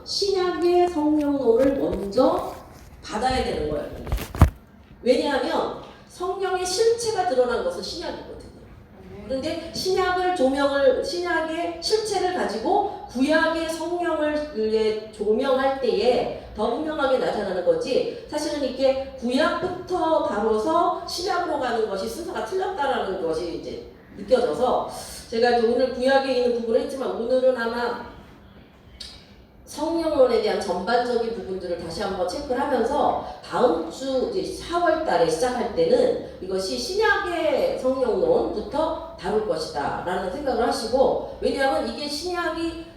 신약의 성령론을 먼저 받아야 되는 거예요. 왜냐하면 성령의 실체가 드러난 것은 신약이거든요. 그런데 신약의 실체를 가지고 구약의 성령을 조명할 때에 더 분명하게 나타나는 거지, 사실은 이게 구약부터 다뤄서 신약으로 가는 것이 순서가 틀렸다라는 것이 이제 느껴져서, 제가 이제 오늘 구약에 있는 부분을 했지만 오늘은 아마 성령론에 대한 전반적인 부분들을 다시 한번 체크를 하면서 다음 주 이제 4월 달에 시작할 때는 이것이 신약의 성령론부터 다룰 것이다 라는 생각을 하시고, 왜냐하면 이게 신약이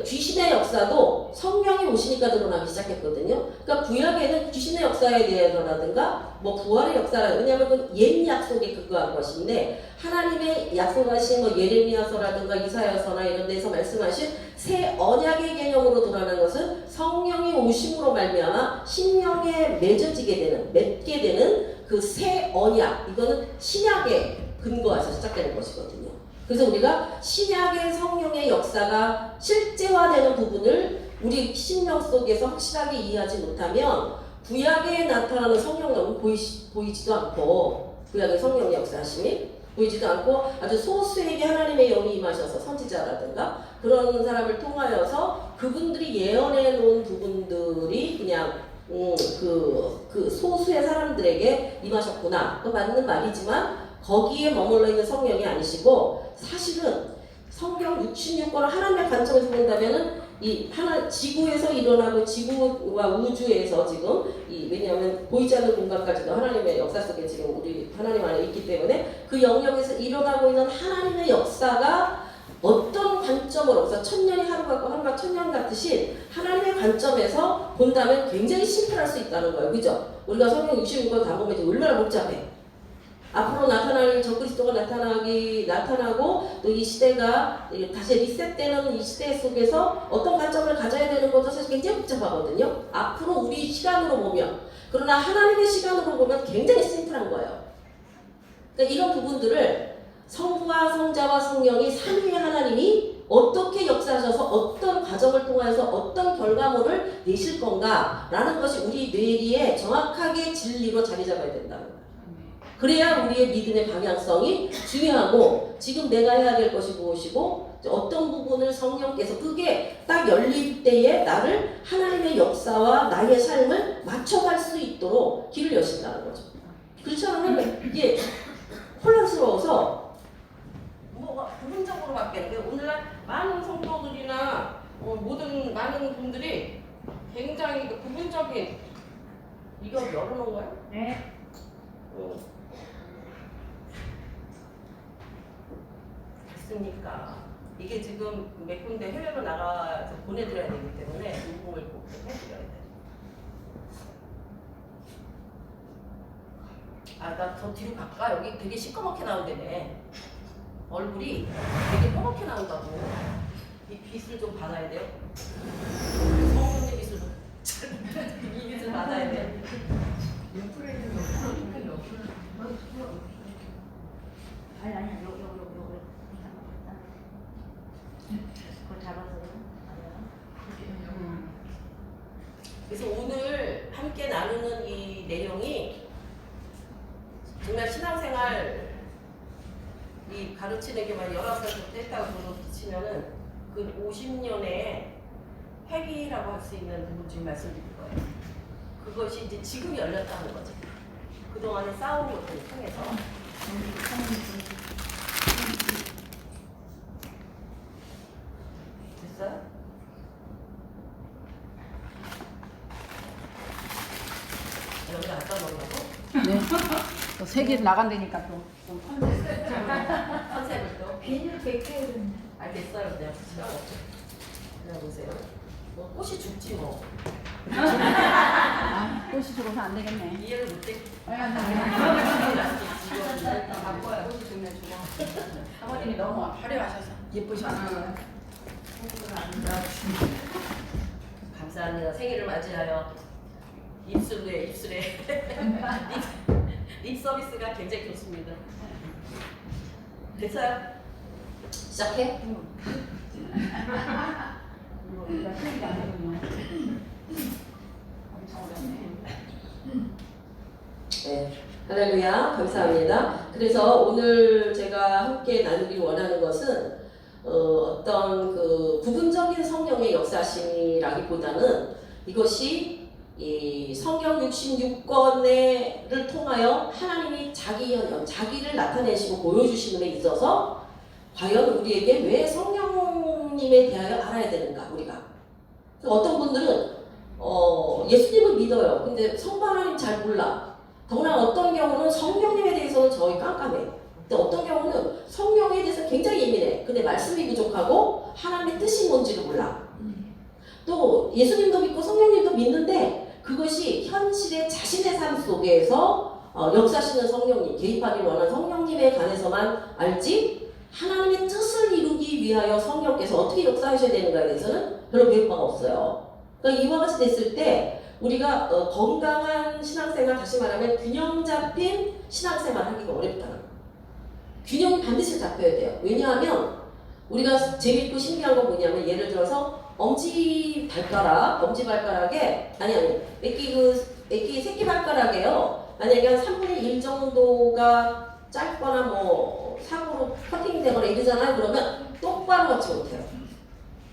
귀신의 역사도 성령이 오시니까 드러나기 시작했거든요. 그러니까 구약에는 귀신의 역사에 대해서라든가 뭐 부활의 역사라, 왜냐하면 그건 옛 약속에 근거한 것인데, 하나님의 약속하신 뭐 예레미야서라든가 이사야서나 이런 데서 말씀하신 새 언약의 개념으로 드러나는 것은 성령이 오심으로 말미암아 신령에 맺게 되는 그 새 언약, 이거는 신약에 근거해서 시작되는 것이거든요. 그래서 우리가 신약의 성령의 역사가 실제화되는 부분을 우리 신령 속에서 확실하게 이해하지 못하면 구약에 나타나는 성령은 보이지도 않고, 구약의 성령의 역사하심이 보이지도 않고 아주 소수에게 하나님의 영이 임하셔서 선지자라든가 그런 사람을 통하여서 그분들이 예언해 놓은 부분들이 그냥 그 소수의 사람들에게 임하셨구나, 그 맞는 말이지만 거기에 머물러 있는 성령이 아니시고, 사실은 성경 66권을 하나님의 관점에서 본다면은 이 지구에서 일어나고 지구와 우주에서 지금 왜냐하면 보이지 않는 공간까지도 하나님의 역사 속에 지금 우리 하나님 안에 있기 때문에 그 영역에서 일어나고 있는 하나님의 역사가 어떤 관점으로서 천년이 하루 같고 하루가 천년 같듯이 하나님의 관점에서 본다면 굉장히 심플할 수 있다는 거예요. 그죠? 우리가 성경 66권 다 보면 얼마나 복잡해. 앞으로 나타날 적그리스도가 나타나고 또 이 시대가 다시 리셋되는 이 시대 속에서 어떤 관점을 가져야 되는 것도 사실 굉장히 복잡하거든요. 앞으로 우리 시간으로 보면, 그러나 하나님의 시간으로 보면 굉장히 심플한 거예요. 그러니까 이런 부분들을 성부와 성자와 성령이 삼위의 하나님이 어떻게 역사하셔서 어떤 과정을 통해서 어떤 결과물을 내실 건가라는 것이 우리 뇌리에 정확하게 진리로 자리 잡아야 된다는 거예요. 그래야 우리의 믿음의 방향성이 중요하고, 지금 내가 해야 될 것이 무엇이고 어떤 부분을 성령께서 그게 딱 열릴 때에 나를 하나님의 역사와 나의 삶을 맞춰갈 수 있도록 길을 여신다는 거죠. 그렇지 않으면 이게 혼란스러워서 뭐가 부분적으로 바뀌는데, 오늘날 많은 성도들이나 모든 많은 분들이 굉장히 부분적인, 이거 열어놓은 거야? 네. 됐습니까? 이게 지금 몇 군데 해외로 나가서 보내드려야 되기 때문에 녹음을 꼭 해드려야 돼. 아, 나 더 뒤로 갈까? 여기 되게 시커멓게 나온다네. 얼굴이 되게 꺼멓게 나온다고. 이 빛을 좀 받아야 돼요. 성령의 빛을 이 빛을 받아야 돼. 아니 요거 그거 잡아서. 그래서 오늘 함께 나누는 이 내용이 정말 신앙생활 이 가르치는 게만 19살부터 했다고 치면은 그 50년의 회기라고 할 수 있는 부분 지금 말씀드릴 거예요. 그것이 이제 지금 열렸다는 거죠. 그동안에 싸운 것들을 통해서. 됐어요? 여기다 갖다 놓으라고? 네. 또 세계 나간다니까 또. 컨셉을 또? 비닐 100개는 알겠어요. 그냥 시간 없죠. 그냥 보세요. 뭐 꽃이 죽지 뭐. 아, 꽃이 죽어서 안 되겠네. 이해를 못해. 바꿔요. 꽃이 죽네 죽어. 사모님이 너무 화려하셔서 예쁘셔서. 감사합니다. 생일을 맞이하여 입술에 립 서비스가 굉장히 좋습니다. 됐어요? 시작해? 이거 우리가 생일이 안 되군요. 할렐루야, 감사합니다. 그래서 오늘 제가 함께 나누기 원하는 것은 어떤 그 부분적인 성령의 역사심이라기보다는 이것이 이 성경 66권을 통하여 하나님이 자기를 나타내시고 보여주시는 데 있어서 과연 우리에게 왜 성령님에 대하여 알아야 되는가, 우리가. 어떤 분들은 예수님을 믿어요. 근데 성부 하나님 잘 몰라. 더구나 어떤 경우는 성령님에 대해서는 저희 깜깜해. 근데 어떤 경우는 성령에 대해서 굉장히 예민해. 근데 말씀이 부족하고 하나님의 뜻이 뭔지를 몰라. 또 예수님도 믿고 성령님도 믿는데 그것이 현실의 자신의 삶 속에서 역사하시는 성령님, 개입하기 원하는 성령님에 관해서만 알지 하나님의 뜻을 이루기 위하여 성령께서 어떻게 역사하셔야 되는가에 대해서는 별로 배울 바가 없어요. 그러니까 이와 같이 됐을 때 우리가 건강한 신앙생활, 다시 말하면 균형 잡힌 신앙생활 하기가 어렵다는 거예요. 균형이 반드시 잡혀야 돼요. 왜냐하면 우리가 재밌고 신기한 건 뭐냐면 예를 들어서 엄지발가락에 애기 새끼 발가락에요. 만약에 한 3분의 1 정도가 짧거나 뭐 사고로 커팅이 되거나 이러잖아요. 그러면 똑바로 맞지 못해요.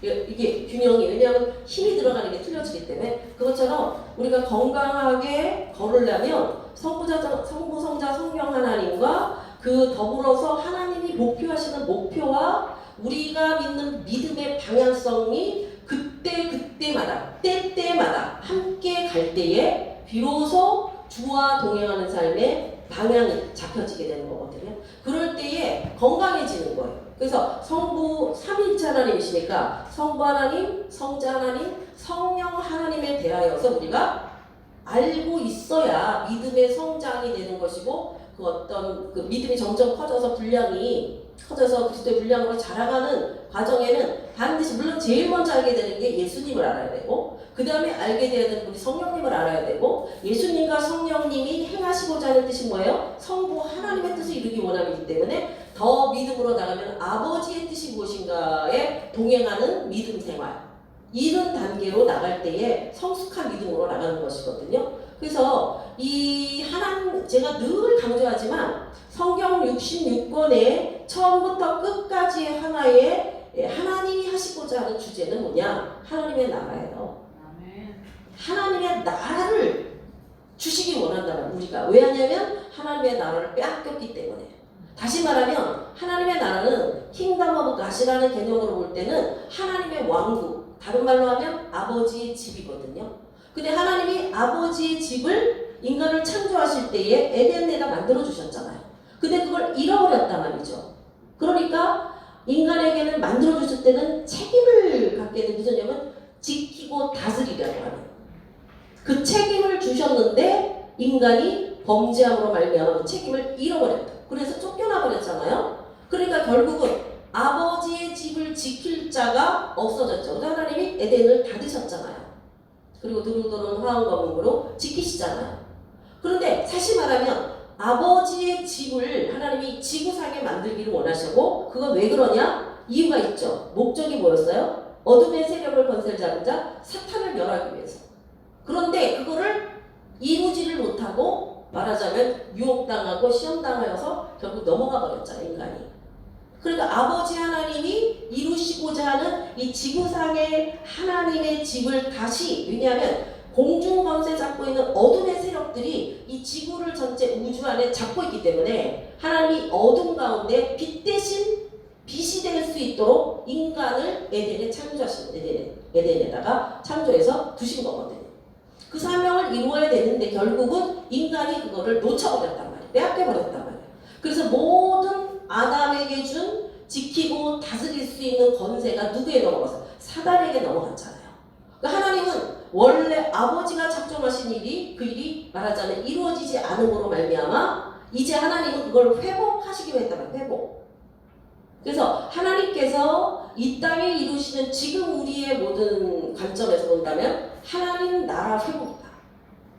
이게 균형이, 왜냐하면 힘이 들어가는 게 틀려지기 때문에. 그것처럼 우리가 건강하게 걸으려면 성부, 성자, 성령 하나님과 그 더불어서 하나님이 목표하시는 목표와 우리가 믿는 믿음의 방향성이 그때마다 때때마다 함께 갈 때에 비로소 주와 동행하는 삶의 방향이 잡혀지게 되는 거거든요. 그럴 때에 건강해지는 거예요. 그래서 성부 삼위일체 하나님이시니까 성부 하나님, 성자 하나님, 성령 하나님에 대하여서 우리가 알고 있어야 믿음의 성장이 되는 것이고 그 어떤 그 믿음이 점점 커져서 그리스도의 분량으로 자라가는 과정에는 반드시, 물론 제일 먼저 알게 되는 게 예수님을 알아야 되고 그 다음에 알게 되어야 되는 우리 성령님을 알아야 되고, 예수님과 성령님이 행하시고자 하는 뜻이 뭐예요? 성부 하나님의 뜻을 이루기 원함이기 때문에 더 믿음으로 나가면 아버지의 뜻이 무엇인가에 동행하는 믿음 생활, 이런 단계로 나갈 때에 성숙한 믿음으로 나가는 것이거든요. 그래서 제가 늘 강조하지만 성경 66권의 처음부터 끝까지의 하나님이 하시고자 하는 주제는 뭐냐? 하나님의 나라예요. 하나님의 나라를 주시기 원한다면 우리가 왜 하냐면 하나님의 나라를 빼앗겼기 때문에. 다시 말하면 하나님의 나라는 킹덤 오브 갓이라는 개념으로 볼 때는 하나님의 왕국, 다른 말로 하면 아버지의 집이거든요. 근데 하나님이 아버지의 집을 인간을 창조하실 때에 에덴에다 만들어 주셨잖아요. 근데 그걸 잃어버렸단 말이죠. 그러니까 인간에게는 만들어 주실 때는 책임을 갖게 된 무슨 냐면 지키고 다스리라고 하는 그 책임을 주셨는데 인간이 범죄함으로 말미암아 그 책임을 잃어버렸다. 그래서 쫓겨나 버렸잖아요. 그러니까 결국은 아버지의 집을 지킬 자가 없어졌죠. 그래서 하나님이 에덴을 닫으셨잖아요. 그리고 두루두루 화음거목으로 지키시잖아요. 그런데 사실 말하면 아버지의 집을 하나님이 지구상에 만들기를 원하시고, 그건 왜 그러냐? 이유가 있죠. 목적이 뭐였어요? 어둠의 세력을 건설 잡은 자 사탄을 멸하기 위해서. 그런데 그거를 이루지를 못하고 말하자면 유혹당하고 시험당하여서 결국 넘어가 버렸잖아요, 인간이. 그러니까 아버지 하나님이 이루시고자 하는 이 지구상의 하나님의 집을 다시, 왜냐하면 공중 권세 잡고 있는 어둠의 세력들이 이 지구를 전체 우주 안에 잡고 있기 때문에 하나님이 어둠 가운데 빛 대신 빛이 될 수 있도록 인간을 에덴에 창조하신, 에덴에다가 창조해서 두신 거거든요. 그 사명을 이루어야 되는데 결국은 인간이 그거를 놓쳐버렸단 말이에요. 빼앗겨버렸단 말이에요. 그래서 모든 아담에게 준 지키고 다스릴 수 있는 권세가 누구에 넘어갔어요? 사단에게 넘어갔잖아요. 그러니까 하나님은 원래 아버지가 작정하신 일이, 그 일이 말하자면 이루어지지 않음으로 말미암아 이제 하나님은 그걸 회복하시기로 했다면 회복. 그래서 하나님께서 이 땅에 이루시는 지금 우리의 모든 관점에서 본다면 하나님 나라 회복이다.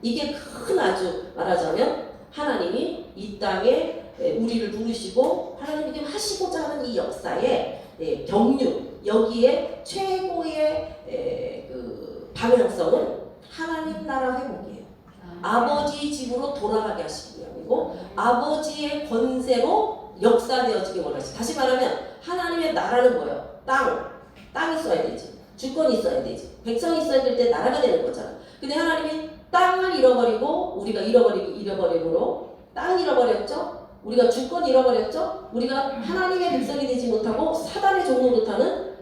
이게 큰 아주 말하자면 하나님이 이 땅에 우리를 부르시고 하나님이 지금 하시고자 하는 이 역사의 경륜, 여기에 최고의 그 방향성은 하나님 나라 회복이에요. 아버지 집으로 돌아가게 하시기 위함이에요. 원하시고 아버지의 권세로 역사되어지길 원하시고 다시 말하면 하나님의 나라는 뭐예요? 땅이 있어야 되지. 주권이 있어야 되지. 백성이 있어야 될 때 나라가 되는 거잖아. 근데 하나님이 땅을 잃어버리고 우리가 잃어버리므로 땅 잃어버렸죠? 우리가 주권 잃어버렸죠? 우리가 하나님의 백성이 되지 못하고 사단의 종로 못하는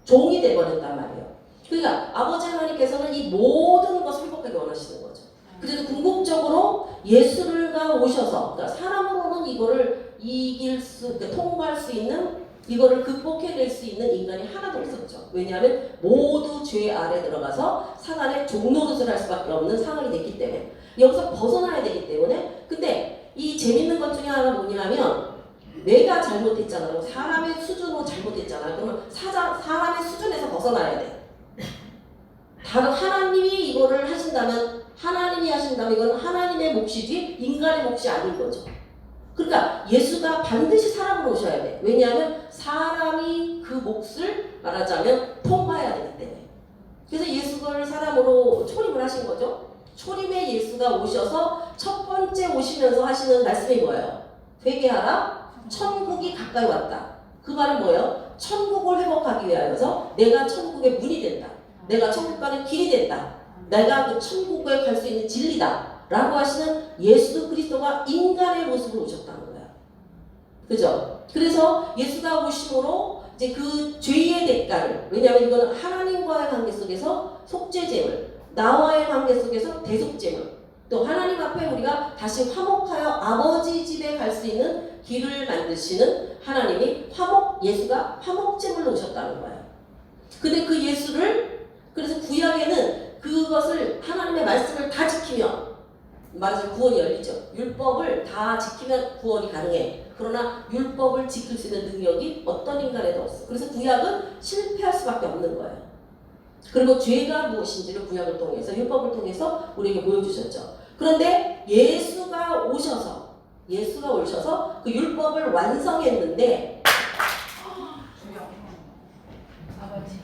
종이 되어버렸단 말이에요. 그러니까 아버지 하나님께서는 이 모든 것을 회복하기 원하시는 거죠. 그래서 궁극적으로 예수가 오셔서 그러니까 사람으로는 이거를 통과할 수 있는 이거를 극복해낼 수 있는 인간이 하나도 없었죠. 왜냐하면 모두 죄 아래 들어가서 사단의 종노릇을 할 수밖에 없는 상황이 됐기 때문에 여기서 벗어나야 되기 때문에 근데 이 재밌는 것 중에 하나가 뭐냐면 내가 잘못했잖아요. 사람의 수준으로 잘못했잖아요. 그러면 사람의 수준에서 벗어나야 돼. 다른 하나님이 이거를 하신다면 이건 하나님의 몫이지 인간의 몫이 아닌 거죠. 그러니까 예수가 반드시 사람으로 오셔야 돼. 왜냐하면 사람이 그 몫을 말하자면 통과해야 되기 때문에. 그래서 예수를 사람으로 초림을 하신 거죠. 초림의 예수가 오셔서 첫 번째 오시면서 하시는 말씀이 뭐예요? 회개하라. 천국이 가까이 왔다. 그 말은 뭐예요? 천국을 회복하기 위하여서 내가 천국의 문이 된다. 내가 천국 가는 길이 된다. 내가 그 천국에 갈 수 있는 진리다. 라고 하시는 예수 그리스도가 인간의 모습으로 오셨다는 거야. 그죠? 그래서 예수가 오심으로 이제 그 죄의 대가를, 왜냐하면 이거는 하나님과의 관계 속에서 속죄제물, 나와의 관계 속에서 대속제물, 또 하나님 앞에 우리가 다시 화목하여 아버지 집에 갈 수 있는 길을 만드시는 하나님이 예수가 화목제물로 오셨다는 거예요. 근데 그 예수를, 그래서 구약에는 그것을 하나님의 말씀을 다 지키면 맞아요. 구원이 열리죠. 율법을 다 지키면 구원이 가능해. 그러나 율법을 지킬 수 있는 능력이 어떤 인간에도 없어. 그래서 구약은 실패할 수밖에 없는 거예요. 그리고 죄가 무엇인지를 구약을 통해서 율법을 통해서 우리에게 보여주셨죠. 그런데 예수가 오셔서 그 율법을 완성했는데 아버지.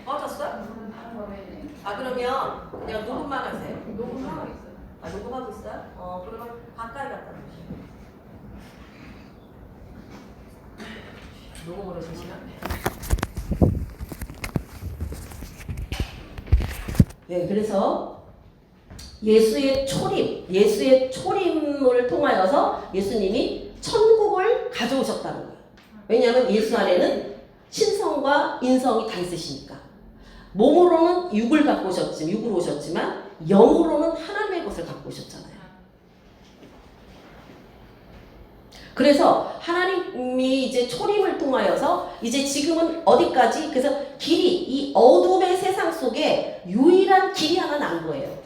꺼졌어? 아 그러면 그냥 녹음만 하세요. 녹음하고 있어요. 아 녹음하고 있어요? 그러면 가까이 갖다 주시면 녹음으로 주시면 네, 그래서 예수의 초림을 통하여서 예수님이 천국을 가져오셨다는 거예요. 왜냐하면 예수 안에는 신성과 인성이 다 있으시니까. 몸으로는 육을 갖고 육으로 오셨지만 영으로는 하나님의 것을 갖고 오셨잖아요. 그래서 하나님이 이제 초림을 통하여서 이제 지금은 어디까지? 그래서 이 어둠의 세상 속에 유일한 길이 하나 난 거예요.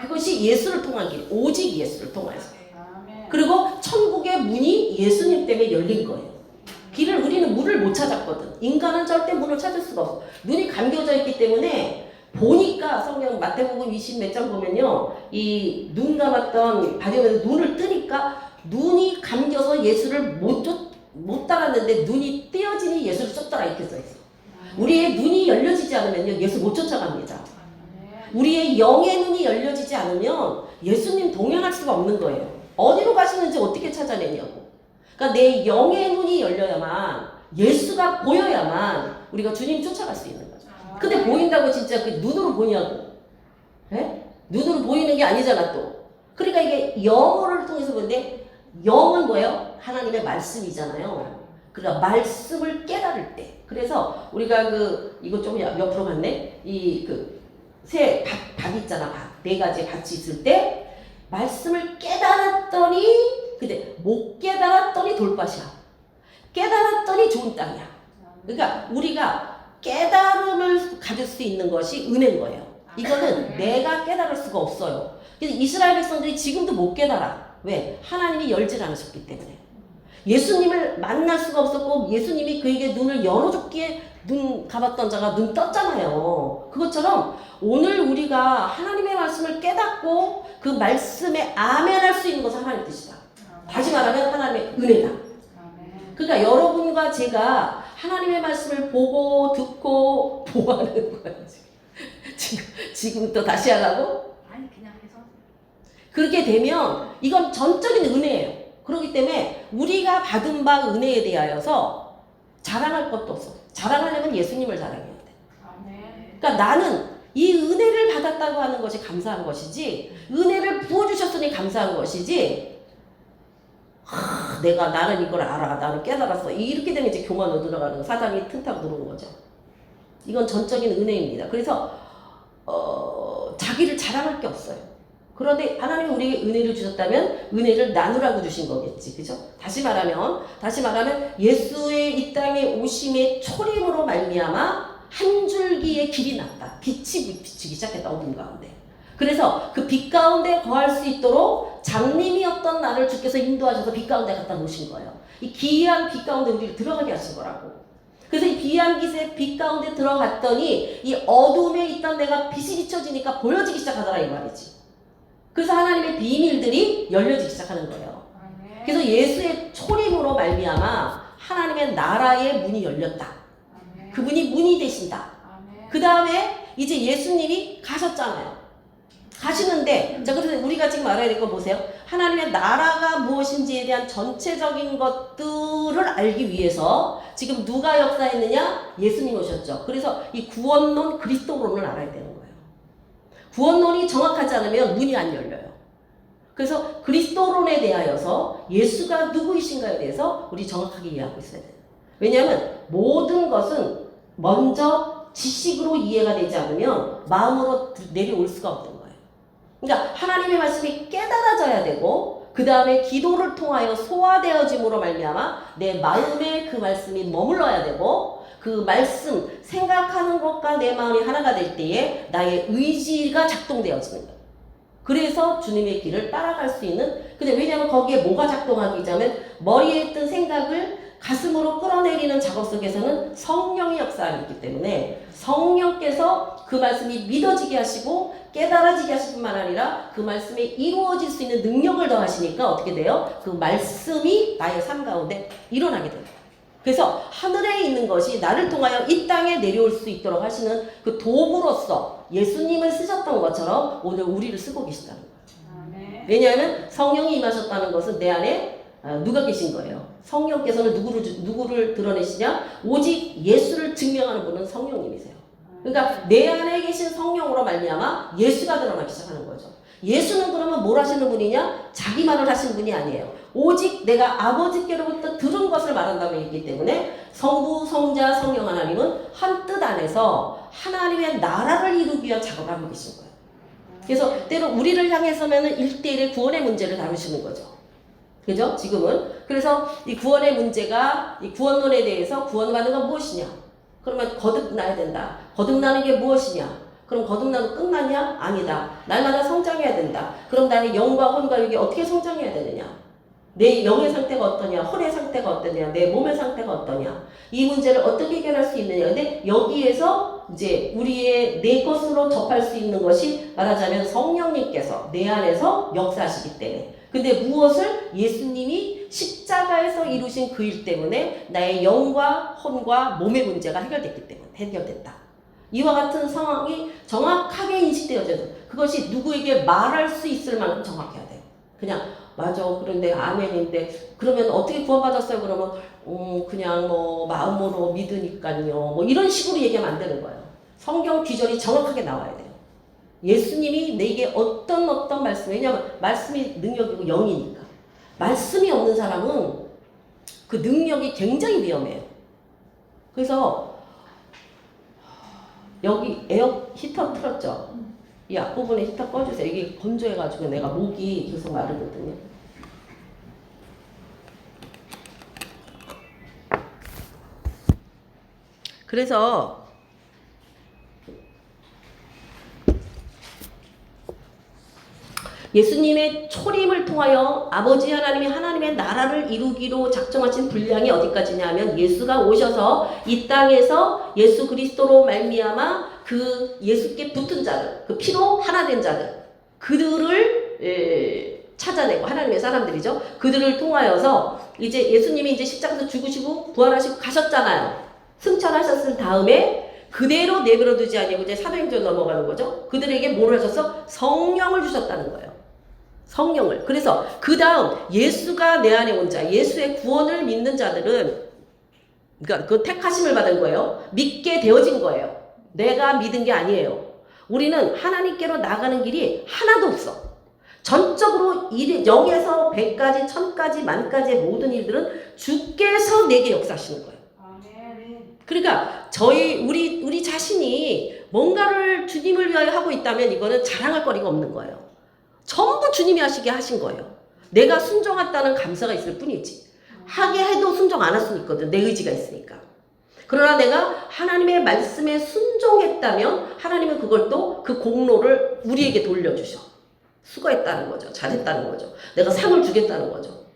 그것이 예수를 통한 길, 오직 예수를 통하여서. 그리고 천국의 문이 예수님 때문에 열린 거예요. 우리는 문을 못 찾았거든. 인간은 절대 문을 찾을 수가 없어. 눈이 감겨져 있기 때문에 보니까 성경 마태복음 20 몇 장 보면요. 이 눈 감았던 바디오면서 눈을 뜨니까 눈이 감겨서 예수를 못 따랐는데 눈이 떼어지니 예수를 쫓더라 이렇게 써있어. 우리의 눈이 열려지지 않으면요. 예수 못 쫓아갑니다. 우리의 영의 눈이 열려지지 않으면 예수님 동행할 수가 없는 거예요. 어디로 가시는지 어떻게 찾아내냐고. 그러니까 내 영의 눈이 열려야만 예수가 보여야만 우리가 주님 쫓아갈 수 있는 거죠. 근데 보인다고 진짜 그 눈으로 보냐고. 에? 눈으로 보이는 게 아니잖아 또. 그러니까 이게 영어를 통해서 보는데 영은 뭐예요? 하나님의 말씀이잖아요. 그러니까 말씀을 깨달을 때. 그래서 우리가 이거 좀 옆으로 갔네. 새 밭 있잖아. 네 가지 밭이 있을 때 말씀을 깨달았더니 근데 못 깨달았더니 돌밭이야. 깨달았더니 좋은 땅이야. 그러니까 우리가 깨달음을 가질 수 있는 것이 은혜인 거예요. 이거는 내가 깨달을 수가 없어요. 그래서 이스라엘 백성들이 지금도 못 깨달아. 왜? 하나님이 열질 않으셨기 때문에. 예수님을 만날 수가 없었고 예수님이 그에게 눈을 열어줬기에 눈 감았던 자가 눈 떴잖아요. 그것처럼 오늘 우리가 하나님의 말씀을 깨닫고 그 말씀에 아멘할 수 있는 것은 하나님의 뜻이다. 다시 말하면 하나님의 은혜다. 그러니까 여러분과 제가 하나님의 말씀을 보고 듣고 보아하는 거야 지금 또 다시 하라고? 아니 그냥 해서 그렇게 되면 이건 전적인 은혜예요. 그렇기 때문에 우리가 받은 바 은혜에 대하여서 자랑할 것도 없어. 자랑하려면 예수님을 자랑해야 돼. 아멘. 그러니까 나는 이 은혜를 받았다고 하는 것이 감사한 것이지, 은혜를 부어주셨으니 감사한 것이지, 내가 나는 이걸 알아, 나는 깨달았어, 이렇게 되면 이제 교만으로 들어가는, 사단이 틈타고 들어오는 거죠. 이건 전적인 은혜입니다. 그래서 자기를 자랑할 게 없어요. 그런데 하나님이 우리에게 은혜를 주셨다면 은혜를 나누라고 주신 거겠지, 그죠? 다시 말하면 예수의 이 땅에 오심의 초림으로 말미암아 한 줄기의 길이 났다. 빛이 비치기 시작했다, 어둠 가운데. 그래서 그 빛 가운데 거할 수 있도록 장님이었던 나를 주께서 인도하셔서 빛 가운데 갖다 놓으신 거예요. 이 기이한 빛 가운데 우리를 들어가게 하신 거라고. 그래서 이 기이한 빛 가운데 들어갔더니 이 어둠에 있던 내가 빛이 비춰지니까 보여지기 시작하더라, 이 말이지. 그래서 하나님의 비밀들이 열려지기 시작하는 거예요. 아멘. 그래서 예수의 초림으로 말미암아 하나님의 나라의 문이 열렸다. 아멘. 그분이 문이 되신다. 아멘. 그 다음에 이제 예수님이 가셨잖아요. 가시는데, 자, 그래서 우리가 지금 알아야 될 거 보세요. 하나님의 나라가 무엇인지에 대한 전체적인 것들을 알기 위해서 지금 누가 역사했느냐? 예수님 오셨죠. 그래서 이 구원론, 그리스도론을 알아야 되는 거예요. 구원론이 정확하지 않으면 문이 안 열려요. 그래서 그리스도론에 대하여서 예수가 누구이신가에 대해서 우리 정확하게 이해하고 있어야 돼요. 왜냐하면 모든 것은 먼저 지식으로 이해가 되지 않으면 마음으로 내려올 수가 없는 거예요. 그러니까 하나님의 말씀이 깨달아져야 되고, 그 다음에 기도를 통하여 소화되어짐으로 말미암아 내 마음에 그 말씀이 머물러야 되고, 그 말씀 생각하는 것과 내 마음이 하나가 될 때에 나의 의지가 작동되어지는 거예요. 그래서 주님의 길을 따라갈 수 있는, 근데 왜냐하면 거기에 뭐가 작동하기 전에 머리에 있던 생각을 가슴으로 끌어내리는 작업 속에서는 성령이 역사하기 때문에 성령께서 그 말씀이 믿어지게 하시고 깨달아지게 하실 뿐만 아니라 그 말씀에 이루어질 수 있는 능력을 더하시니까 어떻게 돼요? 그 말씀이 나의 삶 가운데 일어나게 돼요. 그래서 하늘에 있는 것이 나를 통하여 이 땅에 내려올 수 있도록 하시는 그 도구로서 예수님을 쓰셨던 것처럼 오늘 우리를 쓰고 계시다는 거예요. 아멘. 왜냐하면 성령이 임하셨다는 것은 내 안에 누가 계신 거예요? 성령께서는 누구를 드러내시냐? 오직 예수를 증명하는 분은 성령님이세요. 그러니까 내 안에 계신 성령으로 말미암아 예수가 드러나기 시작하는 거죠. 예수는 그러면 뭘 하시는 분이냐? 자기 말을 하시는 분이 아니에요. 오직 내가 아버지께로부터 들은 것을 말한다고 했기 때문에 성부, 성자, 성령 하나님은 한 뜻 안에서 하나님의 나라를 이루기 위한 작업을 하고 계신 거예요. 그래서 때로 우리를 향해서는 1대1의 구원의 문제를 다루시는 거죠. 그죠? 지금은. 그래서 이 구원의 문제가, 이 구원론에 대해서 구원받는 건 무엇이냐? 그러면 거듭나야 된다. 거듭나는 게 무엇이냐? 그럼 거듭나도 끝나냐? 아니다. 날마다 성장해야 된다. 그럼 나의 영과 혼과 육이 어떻게 성장해야 되느냐? 내 영의 상태가 어떠냐? 혼의 상태가 어떠냐? 내 몸의 상태가 어떠냐? 이 문제를 어떻게 해결할 수 있느냐? 근데 여기에서 이제 우리의 내 것으로 접할 수 있는 것이 말하자면 성령님께서 내 안에서 역사하시기 때문에. 근데 무엇을? 예수님이 십자가에서 이루신 그 일 때문에 나의 영과 혼과 몸의 문제가 해결됐다. 이와 같은 상황이 정확하게 인식되어져야 돼요. 그것이 누구에게 말할 수 있을 만큼 정확해야 돼요. 그냥 맞아, 그런데 아멘인데 그러면 어떻게 구원받았어요? 그러면 그냥 뭐 마음으로 믿으니까요, 뭐 이런 식으로 얘기하면 안 되는 거예요. 성경 귀절이 정확하게 나와야 돼요. 예수님이 내게 어떤 말씀, 왜냐하면 말씀이 능력이고 영이니까. 말씀이 없는 사람은 그 능력이 굉장히 위험해요. 그래서 여기 에어 히터 틀었죠? 이 앞부분에 히터 꺼주세요. 이게 건조해가지고 내가 목이 계속 마르거든요. 그래서 예수님의 초림을 통하여 아버지 하나님이 하나님의 나라를 이루기로 작정하신 분량이 어디까지냐 하면 예수가 오셔서 이 땅에서 예수 그리스도로 말미암아 그 예수께 붙은 자들, 그 피로 하나 된 자들, 그들을 찾아내고, 하나님의 사람들이죠. 그들을 통하여서 이제 예수님이 이제 십자가에서 죽으시고 부활하시고 가셨잖아요. 승천하셨을 다음에 그대로 내버려 두지 아니고 이제 사도행전 넘어가는 거죠. 그들에게 뭘 하셔서 성령을 주셨다는 거예요. 성령을. 그래서 그 다음 예수가 내 안에 온 자, 예수의 구원을 믿는 자들은 그러니까 그 택하심을 받은 거예요. 믿게 되어진 거예요. 내가 믿은 게 아니에요. 우리는 하나님께로 나가는 길이 하나도 없어. 전적으로 0에서 100까지, 1000까지, 만까지의 모든 일들은 주께서 내게 역사하시는 거예요. 그러니까 우리 자신이 뭔가를 주님을 위하여 하고 있다면 이거는 자랑할 거리가 없는 거예요. 전부 주님이 하시게 하신 거예요. 내가 순종했다는 감사가 있을 뿐이지. 하게 해도 순종 안 할 수는 있거든. 내 의지가 있으니까. 그러나 내가 하나님의 말씀에 순종했다면 하나님은 그걸 또 그 공로를 우리에게 돌려주셔. 수고했다는 거죠. 잘했다는 거죠. 내가 상을 주겠다는 거죠.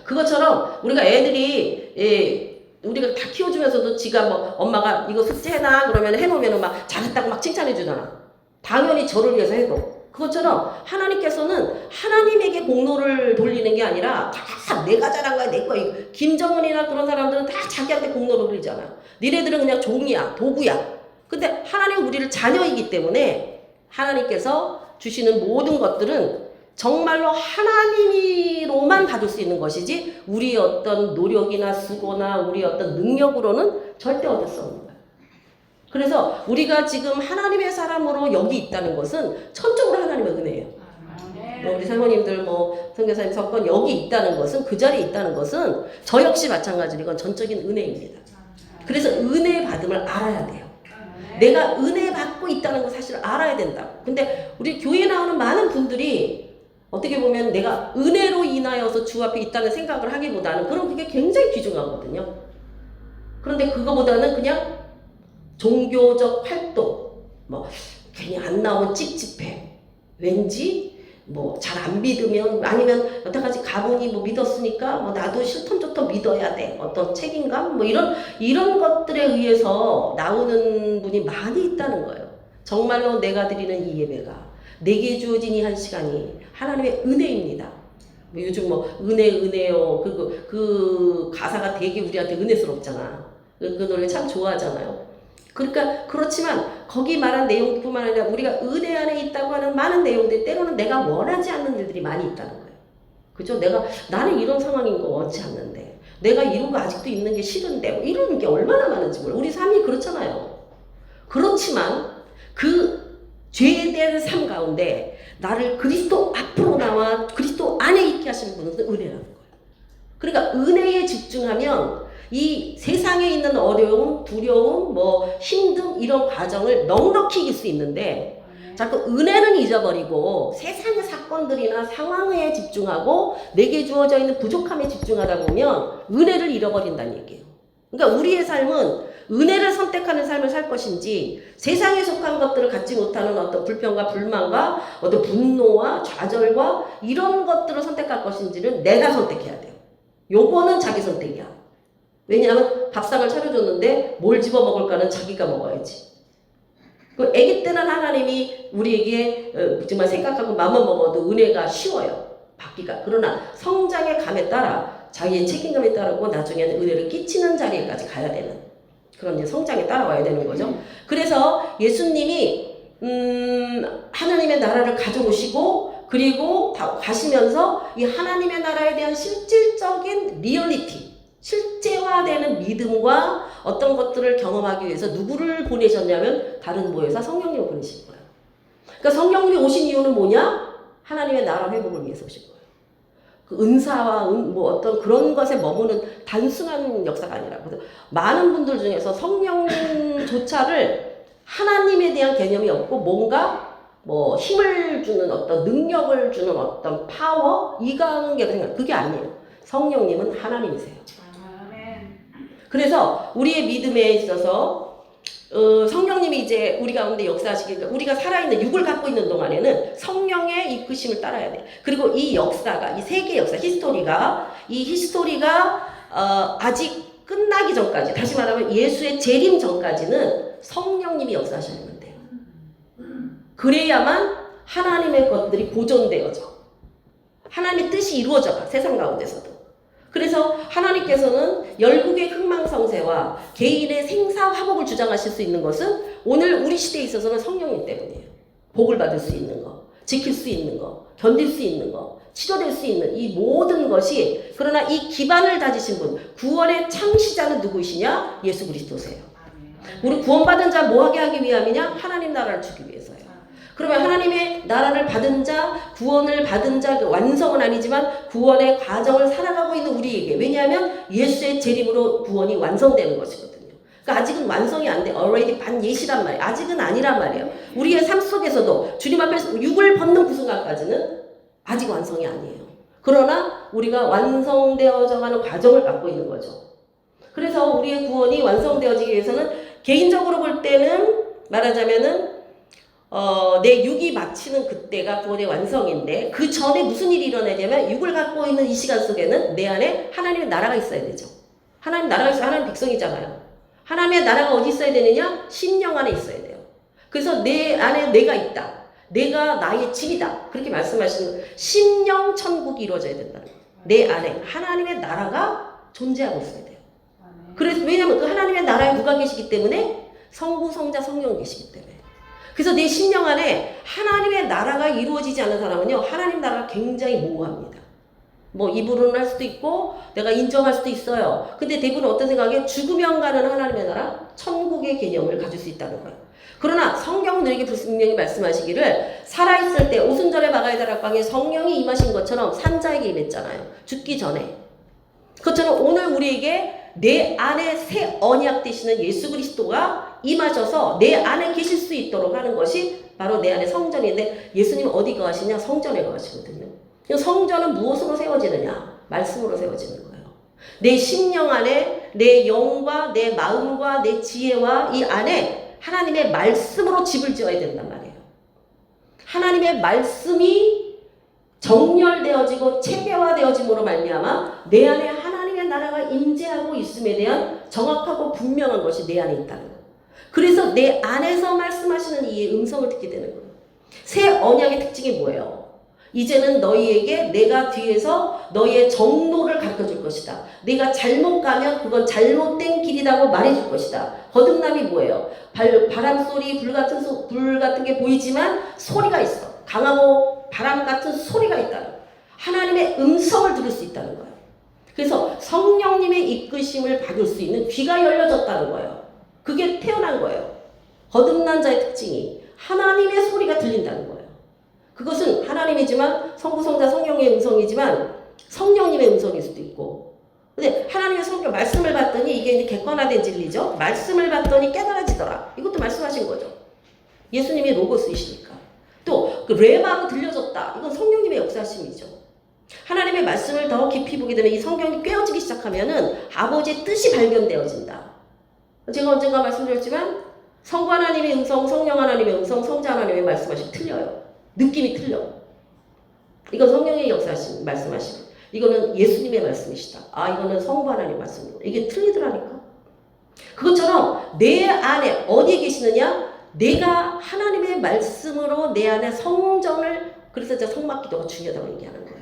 그것처럼 우리가 애들이 우리가 다 키워주면서도 지가 뭐 엄마가 이거 숙제해놔 그러면 해놓으면 막 잘했다고 막 칭찬해주잖아. 당연히 저를 위해서 해도. 그것처럼 하나님께서는 하나님에게 공로를 돌리는 게 아니라 다 내가 잘한 거야 내 거야. 김정은이나 그런 사람들은 다 자기한테 공로를 돌리잖아. 니네들은 그냥 종이야 도구야. 근데 하나님은 우리를 자녀이기 때문에 하나님께서 주시는 모든 것들은 정말로 하나님으로만 받을 수 있는 것이지 우리의 어떤 노력이나 수고나 우리의 어떤 능력으로는 절대 얻을 수 없는 거예요. 그래서 우리가 지금 하나님의 사람으로 여기 있다는 것은 천적으로 하나님의 은혜예요. 우리 사모님들 선교사님 석권 여기 있다는 것은 그 자리에 있다는 것은 저 역시 마찬가지로 이건 전적인 은혜입니다. 그래서 은혜 받음을 알아야 돼요. 내가 은혜 받고 있다는 거 사실 알아야 된다고. 근데 우리 교회에 나오는 많은 분들이 어떻게 보면 내가 은혜로 인하여서 주 앞에 있다는 생각을 하기보다는 그게 굉장히 귀중하거든요. 그런데 그거보다는 그냥 종교적 활동, 괜히 안 나오면 찝찝해. 왠지 잘 안 믿으면 아니면 여태까지 가문이 믿었으니까 나도 싫던좋던 믿어야 돼. 어떤 책임감 이런 것들에 의해서 나오는 분이 많이 있다는 거예요. 정말로 내가 드리는 이 예배가 내게 주어진 이 한 시간이 하나님의 은혜입니다. 요즘 은혜요 그 가사가 되게 우리한테 은혜스럽잖아. 그 노래 참 좋아하잖아요. 그러니까 그렇지만 거기 말한 내용뿐만 아니라 우리가 은혜 안에 있다고 하는 많은 내용들 때로는 내가 원하지 않는 일들이 많이 있다는 거예요. 그죠? 나는 이런 상황인 거 원치 않는데 내가 이러고 아직도 있는 게 싫은데 이런 게 얼마나 많은지 몰라. 우리 삶이 그렇잖아요. 그렇지만 그 죄에 대한 삶 가운데 나를 그리스도 앞으로 나와 그리스도 안에 있게 하시는 분은 은혜라는 거예요. 그러니까 은혜에 집중하면 이 세상에 있는 어려움, 두려움, 힘듦 이런 과정을 넉넉히 이길 수 있는데 자꾸 은혜는 잊어버리고 세상의 사건들이나 상황에 집중하고 내게 주어져 있는 부족함에 집중하다 보면 은혜를 잃어버린다는 얘기예요. 그러니까 우리의 삶은 은혜를 선택하는 삶을 살 것인지 세상에 속한 것들을 갖지 못하는 어떤 불평과 불만과 어떤 분노와 좌절과 이런 것들을 선택할 것인지는 내가 선택해야 돼요. 요거는 자기 선택이야. 왜냐하면 밥상을 차려줬는데 뭘 집어 먹을까는 자기가 먹어야지. 그 아기 때는 하나님이 우리에게 정말 생각하고 마음만 먹어도 은혜가 쉬워요. 받기가. 그러나 성장의 감에 따라 자기의 책임감에 따르고 나중에는 은혜를 끼치는 자리에까지 가야 되는 그런 이제 성장에 따라와야 되는 거죠. 그래서 예수님이 하나님의 나라를 가져오시고 그리고 가시면서 이 하나님의 나라에 대한 실질적인 리얼리티 실제화되는 믿음과 어떤 것들을 경험하기 위해서 누구를 보내셨냐면 다른 보혜사 성령님을 보내신 거예요. 그러니까 성령님이 오신 이유는 뭐냐? 하나님의 나라 회복을 위해서 오신 거예요. 그 은사와 어떤 그런 것에 머무는 단순한 역사가 아니라 그래서 많은 분들 중에서 성령조차를 하나님에 대한 개념이 없고 뭔가 힘을 주는 어떤 능력을 주는 어떤 파워 이가는 게 생각 그게 아니에요. 성령님은 하나님이세요. 그래서 우리의 믿음에 있어서 성령님이 이제 우리 가운데 역사하시기 우리가 살아있는 육을 갖고 있는 동안에는 성령의 이끄심을 따라야 돼. 그리고 이 역사가 이 세계 역사 히스토리가 아직 끝나기 전까지 다시 말하면 예수의 재림 전까지는 성령님이 역사하시는 돼요. 그래야만 하나님의 것들이 보존되어져. 하나님의 뜻이 이루어져 가 세상 가운데서도. 그래서 하나님께서는 열국의 흥망성쇠와 개인의 생사화복을 주장하실 수 있는 것은 오늘 우리 시대에 있어서는 성령님 때문이에요. 복을 받을 수 있는 거, 지킬 수 있는 거, 견딜 수 있는 거, 치료될 수 있는 이 모든 것이, 그러나 이 기반을 다지신 분, 구원의 창시자는 누구이시냐? 예수 그리스도세요. 우리 구원받은 자 뭐하게 하기 위함이냐? 하나님 나라를 주기 위해서요. 그러면 하나님의 나라를 받은 자, 구원을 받은 자, 그 완성은 아니지만 구원의 과정을 살아가고 있는 우리에게, 왜냐하면 예수의 재림으로 구원이 완성되는 것이거든요. 그러니까 아직은 완성이 안 돼. already 반예시란 말이에요. 아직은 아니란 말이에요. 우리의 삶 속에서도 주님 앞에서 육을 벗는 그 순간까지는 아직 완성이 아니에요. 그러나 우리가 완성되어져 가는 과정을 갖고 있는 거죠. 그래서 우리의 구원이 완성되어지기 위해서는 개인적으로 볼 때는 말하자면은 내 육이 마치는 그때가 구원의 완성인데, 그 전에 무슨 일이 일어나냐면 육을 갖고 있는 이 시간 속에는 내 안에 하나님의 나라가 있어야 되죠. 하나님 나라가 있어야 하나님 백성이잖아요. 하나님의 나라가 어디 있어야 되느냐? 심령 안에 있어야 돼요. 그래서 내 안에 내가 있다. 내가 나의 집이다. 그렇게 말씀하시는 심령 천국이 이루어져야 된다는 거예요. 내 안에 하나님의 나라가 존재하고 있어야 돼요. 그래서 왜냐하면 그 하나님의 나라에 누가 계시기 때문에? 성부, 성자, 성령 계시기 때문에. 그래서 내 심령 안에 하나님의 나라가 이루어지지 않는 사람은요, 하나님 나라가 굉장히 모호합니다. 뭐 입으로는 할 수도 있고 내가 인정할 수도 있어요. 근데 대부분 어떤 생각에 죽으면 가는 하나님의 나라, 천국의 개념을 가질 수 있다는 거예요. 그러나 성경은 우리에게 분명히 말씀하시기를 살아있을 때 오순절에 막아야 될 앞방에 성령이 임하신 것처럼 산자에게 임했잖아요. 죽기 전에. 그것처럼 오늘 우리에게 내 안에 새 언약 되시는 예수 그리스도가 임하셔서 내 안에 계실 수 있도록 하는 것이 바로 내 안에 성전인데, 예수님 어디 거하시냐? 성전에 거하시거든요. 성전은 무엇으로 세워지느냐? 말씀으로 세워지는 거예요. 내 심령 안에 내 영과 내 마음과 내 지혜와 이 안에 하나님의 말씀으로 집을 지어야 된단 말이에요. 하나님의 말씀이 정렬되어지고 체계화되어짐으로 말미암아 내 안에 하나님의 나라가 임재하고 있음에 대한 정확하고 분명한 것이 내 안에 있다는 거예요. 그래서 내 안에서 말씀하시는 이 음성을 듣게 되는 거예요. 새 언약의 특징이 뭐예요? 이제는 너희에게 내가 뒤에서 너희의 정로를 가르쳐 줄 것이다. 내가 잘못 가면 그건 잘못된 길이라고 말해 줄 것이다. 거듭남이 뭐예요? 바람 소리, 불 같은 게 보이지만 소리가 있어. 강하고 바람 같은 소리가 있다는 거예요. 하나님의 음성을 들을 수 있다는 거예요. 그래서 성령님의 이끄심을 받을 수 있는 귀가 열려졌다는 거예요. 그게 태어난 거예요. 거듭난 자의 특징이 하나님의 소리가 들린다는 거예요. 그것은 하나님이지만 성부, 성자, 성령의 음성이지만 성령님의 음성일 수도 있고, 근데 하나님의 성경 말씀을 받더니 이게 이제 객관화된 진리죠. 말씀을 받더니 깨달아지더라. 이것도 말씀하신 거죠. 예수님이 로고스이시니까. 또 그 레마로 들려졌다. 이건 성령님의 역사심이죠. 하나님의 말씀을 더 깊이 보게 되면 이 성경이 꿰어지기 시작하면은 아버지의 뜻이 발견되어진다. 제가 언젠가 말씀드렸지만 성부 하나님의 음성, 성령 하나님의 음성, 성자 하나님의 말씀하시면 틀려요. 느낌이 틀려. 이건 성령의 역사심 말씀하시고, 이거는 예수님의 말씀이시다. 아, 이거는 성부 하나님 말씀이고, 이게 틀리더라니까. 그것처럼 내 안에 어디에 계시느냐? 내가 하나님의 말씀으로 내 안에 성전을, 그래서 제가 성막기도가 중요하다고 얘기하는 거예요.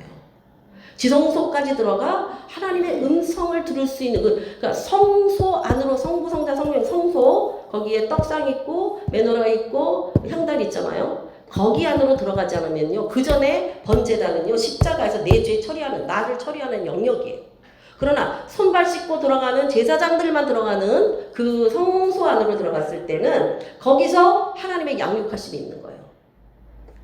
지성소까지 들어가 하나님의 음성을 들을 수 있는 그러니까 성소 안으로 성부, 성자, 성령, 성소, 거기에 떡상 있고 메노라 있고 향단 있잖아요. 거기 안으로 들어가지 않으면요, 그 전에 번제단은요, 십자가에서 내 죄 처리하는, 나를 처리하는 영역이에요. 그러나 손발 씻고 들어가는 제사장들만 들어가는 그 성소 안으로 들어갔을 때는 거기서 하나님의 양육하심이 있는 거예요.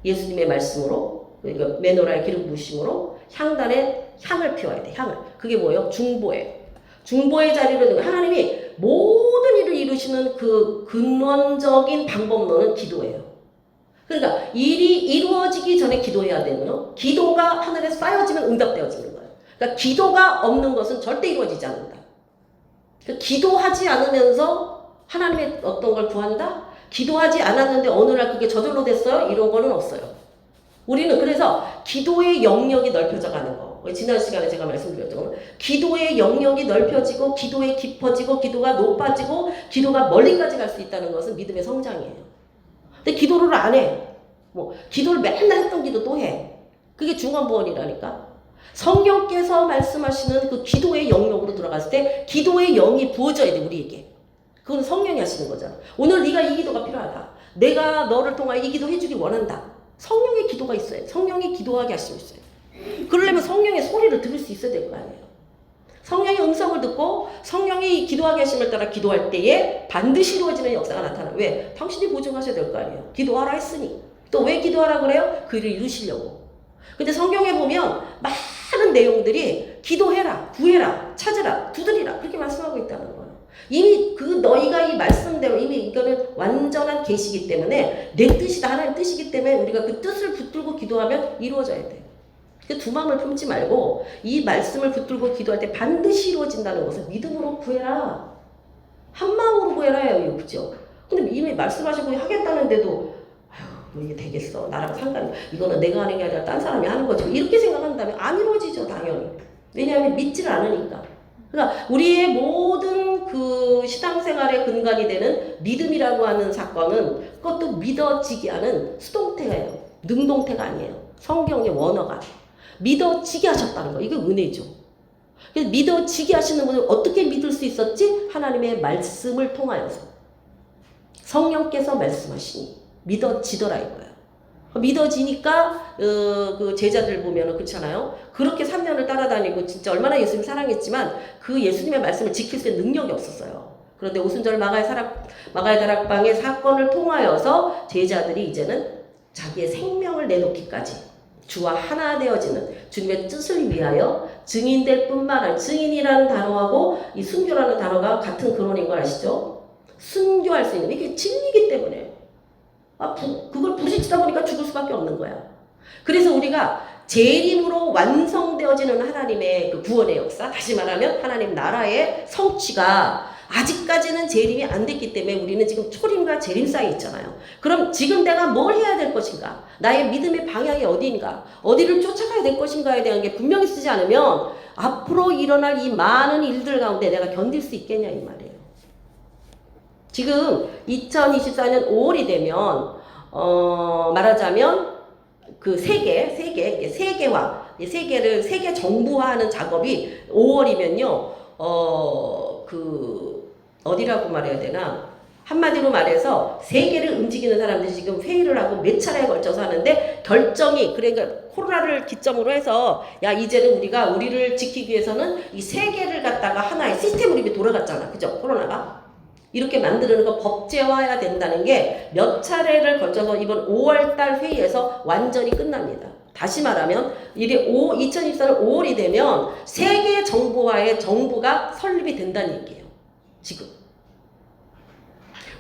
예수님의 말씀으로, 그러니까 메노라의 기름 부으심으로 향단에 향을 피워야 돼. 향을. 그게 뭐예요? 중보예요. 중보의 자리로 하나님이 모든 일을 이루시는 그 근원적인 방법론은 기도예요. 그러니까 일이 이루어지기 전에 기도해야 되고요. 기도가 하늘에 쌓여지면 응답되어지는 거예요. 그러니까 기도가 없는 것은 절대 이루어지지 않는다. 그러니까 기도하지 않으면서 하나님의 어떤 걸 구한다? 기도하지 않았는데 어느 날 그게 저절로 됐어요? 이런 거는 없어요. 우리는 그래서 기도의 영역이 넓혀져 가는 거. 지난 시간에 제가 말씀드렸죠. 기도의 영역이 넓혀지고 기도에 깊어지고 기도가 높아지고 기도가 멀리까지 갈 수 있다는 것은 믿음의 성장이에요. 근데 기도를 안 해. 뭐 기도를 맨날 했던 기도 또 해. 그게 중언부언이라니까. 성령께서 말씀하시는 그 기도의 영역으로 들어갔을 때 기도의 영이 부어져야 돼 우리에게. 그건 성령이 하시는 거잖아. 오늘 네가 이 기도가 필요하다. 내가 너를 통하여 이 기도 해주길 원한다. 성령의 기도가 있어요. 성령이 기도하게 하시고 있어요. 그러려면 성령의 소리를 들을 수 있어야 될 거 아니에요. 성령의 음성을 듣고 성령이 기도하게 하심을 따라 기도할 때에 반드시 이루어지는 역사가 나타나. 왜? 당신이 보증하셔야 될 거 아니에요. 기도하라 했으니. 또 왜 기도하라 그래요? 그 일을 이루시려고. 근데 성경에 보면 많은 내용들이 기도해라, 구해라, 찾으라, 두드리라 그렇게 말씀하고 있다는 거예요. 이미 그 너희가 이 말씀대로 이미 이거는 완전한 계시이기 때문에 내 뜻이다 하나님 뜻이기 때문에 우리가 그 뜻을 붙들고 기도하면 이루어져야 돼. 그 두 마음을 품지 말고 이 말씀을 붙들고 기도할 때 반드시 이루어진다는 것을 믿음으로 구해라. 한 마음으로 구해라 해요. 그죠? 근데 이미 말씀하시고 하겠다는데도 아휴 뭐 이게 되겠어. 나랑 상관이 이거는 내가 하는 게 아니라 딴 사람이 하는 거지. 이렇게 생각한다면 안 이루어지죠. 당연히. 왜냐하면 믿지를 않으니까. 그러니까 우리의 모든 그 신앙생활의 근간이 되는 믿음이라고 하는 사건은 그것도 믿어지게 하는 수동태예요. 능동태가 아니에요. 성경의 원어가. 믿어지게 하셨다는 거. 이게 은혜죠. 그래서 믿어지게 하시는 분을 어떻게 믿을 수 있었지? 하나님의 말씀을 통하여서. 성령께서 말씀하시니 믿어지더라 이거예요. 믿어지니까 그 제자들 보면은 그렇잖아요. 그렇게 3년을 따라다니고 진짜 얼마나 예수님 사랑했지만 그 예수님의 말씀을 지킬 수 있는 능력이 없었어요. 그런데 오순절 마가의 다락방의 사건을 통하여서 제자들이 이제는 자기의 생명을 내놓기까지 주와 하나 되어지는 주님의 뜻을 위하여 증인될 뿐만 아니라 증인이라는 단어하고 이 순교라는 단어가 같은 근원인 걸 아시죠? 순교할 수 있는 이게 진리이기 때문에 그걸 부딪히다 보니까 죽을 수밖에 없는 거야. 그래서 우리가 재림으로 완성되어지는 하나님의 그 구원의 역사, 다시 말하면 하나님 나라의 성취가 아직까지는 재림이 안 됐기 때문에 우리는 지금 초림과 재림 사이에 있잖아요. 그럼 지금 내가 뭘 해야 될 것인가? 나의 믿음의 방향이 어디인가? 어디를 쫓아가야 될 것인가에 대한 게 분명히 쓰지 않으면 앞으로 일어날 이 많은 일들 가운데 내가 견딜 수 있겠냐 이 말이에요. 지금 2024년 5월이 되면 말하자면 그 세계화, 세계 정부화하는 작업이 5월이면요. 어디라고 말해야 되나? 한마디로 말해서 세계를 움직이는 사람들이 지금 회의를 하고 몇 차례에 걸쳐서 하는데 결정이 그러니까 코로나를 기점으로 해서 야 이제는 우리가 우리를 지키기 위해서는 이 세계를 갖다가 하나의 시스템으로 이렇게 돌아갔잖아. 그죠? 코로나가. 이렇게 만드는 거 법제화해야 된다는 게 몇 차례를 걸쳐서 이번 5월달 회의에서 완전히 끝납니다. 다시 말하면 이게 2024년 5월이 되면 세계 정부화의 정부가 설립이 된다는 얘기예요. 지금.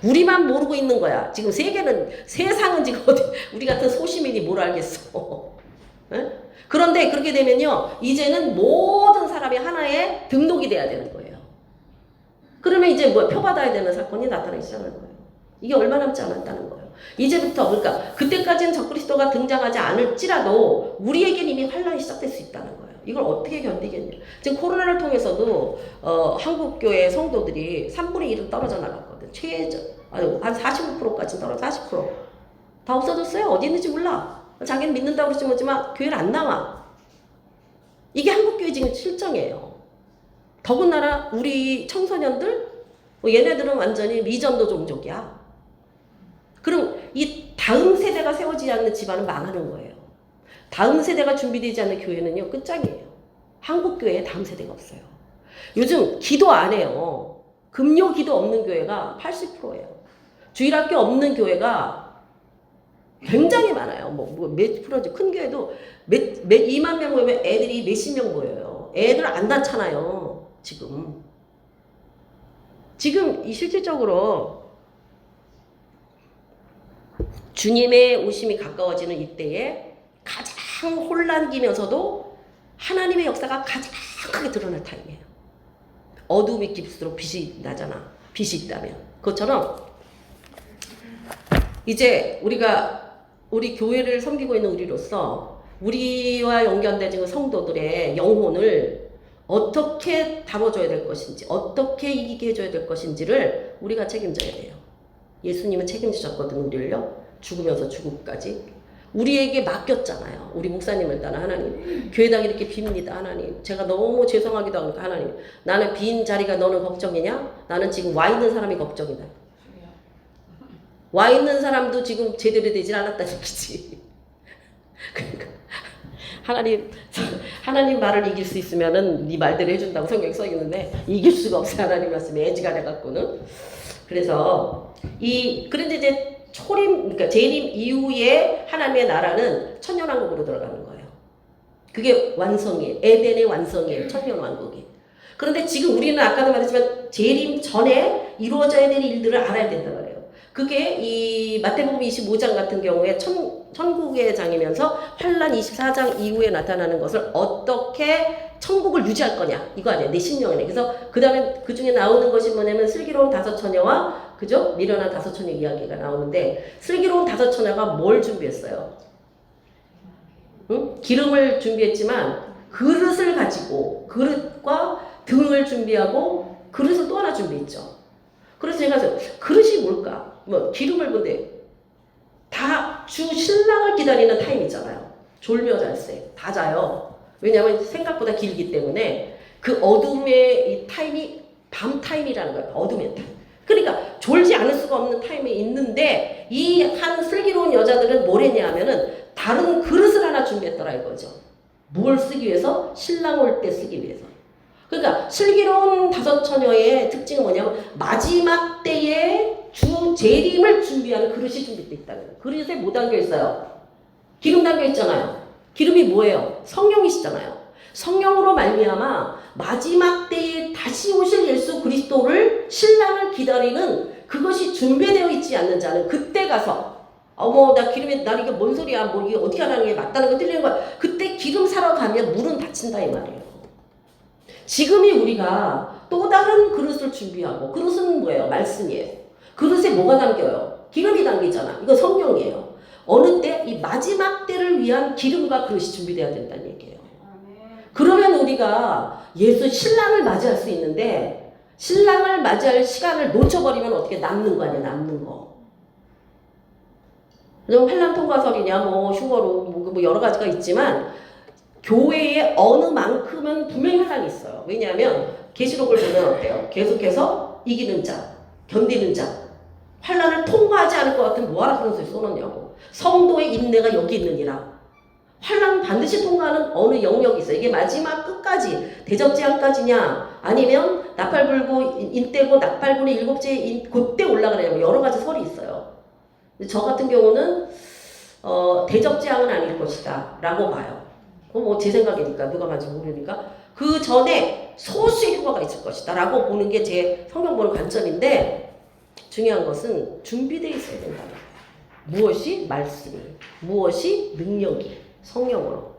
우리만 모르고 있는 거야. 지금 세상은 지금 어디, 우리 같은 소시민이 뭘 알겠어. 에? 그런데 그렇게 되면요. 이제는 모든 사람이 하나의 등록이 돼야 되는 거예요. 그러면 이제 뭐 표받아야 되는 사건이 나타나기 시작하는 거예요. 이게 얼마 남지 않았다는 거예요. 이제부터 그러니까 그때까지는 적그리스도가 등장하지 않을지라도 우리에게는 이미 환란이 시작될 수 있다는 거예요. 이걸 어떻게 견디겠냐. 지금 코로나를 통해서도 한국교회 성도들이 3분의 1은 떨어져 나갔거든. 한 45%까지 떨어져 40%. 다 없어졌어요. 어디 있는지 몰라. 자기는 믿는다고 그러지 못지만 교회를 안 나와. 이게 한국교회 지금 실정이에요. 더군다나 우리 청소년들 얘네들은 완전히 미전도 종족이야. 그럼 이 다음 세대가 세워지지 않는 집안은 망하는 거예요. 다음 세대가 준비되지 않는 교회는요 끝장이에요. 한국교회에 다음 세대가 없어요. 요즘 기도 안 해요. 금요 기도 없는 교회가 80%예요. 주일학교 없는 교회가 굉장히 많아요. 몇 프로지? 큰 교회도 2만 명 모이면 애들이 몇십 명 모여요. 애들 안 낳잖아요. 지금 이 실질적으로 주님의 오심이 가까워지는 이때에 가장 혼란기면서도 하나님의 역사가 가장 크게 드러날 타임이에요. 어두움이 깊을수록 빛이 나잖아. 빛이 있다면. 그것처럼 이제 우리 교회를 섬기고 있는 우리로서 우리와 연결된 성도들의 영혼을 어떻게 다뤄줘야 될 것인지, 어떻게 이기게 해줘야 될 것인지를 우리가 책임져야 돼요. 예수님은 책임지셨거든, 우리를요. 죽으면서 죽음까지. 우리에게 맡겼잖아요. 우리 목사님을 따라 하나님. 교회당 이렇게 빕니다. 하나님. 제가 너무 죄송하기도 하니까 하나님. 나는 빈 자리가 너는 걱정이냐? 나는 지금 와 있는 사람이 걱정이다. 와 있는 사람도 지금 제대로 되질 않았다는 얘기지. 그러니까 하나님 말을 이길 수 있으면은 네 말대로 해준다고 성경에 써 있는데 이길 수가 없어요. 하나님 말씀에 애지가 돼갖고는. 그래서 그런데 이제 그러니까 재림 이후에 하나님의 나라는 천년왕국으로 들어가는 거예요. 그게 완성이에요. 에덴의 완성이에요. 천년왕국이. 그런데 지금 우리는 아까도 말했지만 재림 전에 이루어져야 되는 일들을 알아야 된다 그래요. 그게 이 마태복음 25장 같은 경우에 천국의 장이면서 환란 24장 이후에 나타나는 것을 어떻게 천국을 유지할 거냐 이거 아니야. 내 심령이네. 그래서 그 다음에 그 중에 나오는 것이 뭐냐면 슬기로운 다섯 처녀와 그죠? 미련한 다섯 처녀 이야기가 나오는데 슬기로운 다섯 처녀가 뭘 준비했어요? 응? 기름을 준비했지만 그릇을 가지고 그릇과 등을 준비하고 그릇을 또 하나 준비했죠. 그래서 제가 그릇이 뭘까? 뭐 기름을 본데 다 주 신랑을 기다리는 타임이잖아요. 졸며 잘세 다 자요. 왜냐하면 생각보다 길기 때문에 그 어둠의 이 타임이 밤 타임이라는 거예요. 어둠의 타임. 그러니까 졸지 않을 수가 없는 타임이 있는데 이 한 슬기로운 여자들은 뭘 했냐 하면은 다른 그릇을 하나 준비했더라 이거죠. 뭘 쓰기 위해서? 신랑 올 때 쓰기 위해서. 그러니까 슬기로운 다섯 처녀의 특징은 뭐냐면 마지막 때에 주 재림을 준비하는 그릇이 준비되어 있다는 거예요. 그릇에 뭐 담겨 있어요? 기름 담겨 있잖아요. 기름이 뭐예요? 성령이시잖아요. 성령으로 말미암아 마지막 때에 다시 오실 예수 그리스도를 신랑을 기다리는 그것이 준비되어 있지 않는 자는 그때 가서 어머 나 기름에 나 이게 뭔 소리야 뭐 이게 어떻게 하라는 게 맞다는 거 틀리는 거야. 그때 기름 사러 가면 물은 닫힌다 이 말이에요. 지금이 우리가 또 다른 그릇을 준비하고 그릇은 뭐예요? 말씀이에요. 그릇에 뭐가 담겨요? 기름이 담기잖아. 이거 성령이에요. 어느 때? 이 마지막 때를 위한 기름과 그릇이 준비되어야 된다는 얘기예요. 그러면 우리가 예수 신랑을 맞이할 수 있는데 신랑을 맞이할 시간을 놓쳐버리면 어떻게 남는 거 아니야? 남는 거. 환란 통과설이냐 뭐 휴거로 뭐 여러 가지가 있지만 교회에 어느 만큼은 분명히 환란이 있어요. 왜냐하면 계시록을 보면 어때요? 계속해서 이기는 자, 견디는 자, 환란을 통과하지 않을 것 같은 뭐하라 그런 소리 써놓냐고. 성도의 인내가 여기 있느니라. 환란 반드시 통과하는 어느 영역이 있어요. 이게 마지막 끝까지 대접제한까지냐 아니면 나팔 불고 인때고 나팔 부는 일곱째 그때 올라가느냐 여러 가지 설이 있어요. 저 같은 경우는 대접제한은 아닐 것이다 라고 봐요. 뭐 제 생각이니까 누가 맞는지 모르니까 그 전에 소수의 효과가 있을 것이다 라고 보는 게 제 성경 보는 관점인데 중요한 것은 준비되어 있어야 된다. 무엇이? 말씀이. 무엇이? 능력이. 성령으로.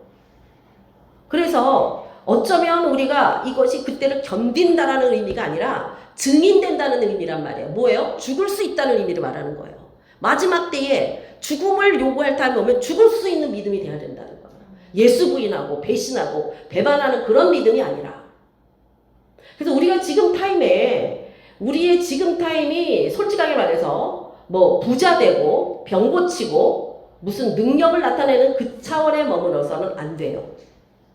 그래서 어쩌면 우리가 이것이 그때를 견딘다라는 의미가 아니라 증인된다는 의미란 말이에요. 뭐예요? 죽을 수 있다는 의미를 말하는 거예요. 마지막 때에 죽음을 요구할 타임이 오면 죽을 수 있는 믿음이 돼야 된다는 거예요. 예수 부인하고 배신하고 배반하는 그런 믿음이 아니라. 그래서 우리가 지금 타임에 우리의 지금 타임이 솔직하게 말해서 뭐 부자 되고 병 고치고 무슨 능력을 나타내는 그 차원에 머물러서는 안 돼요.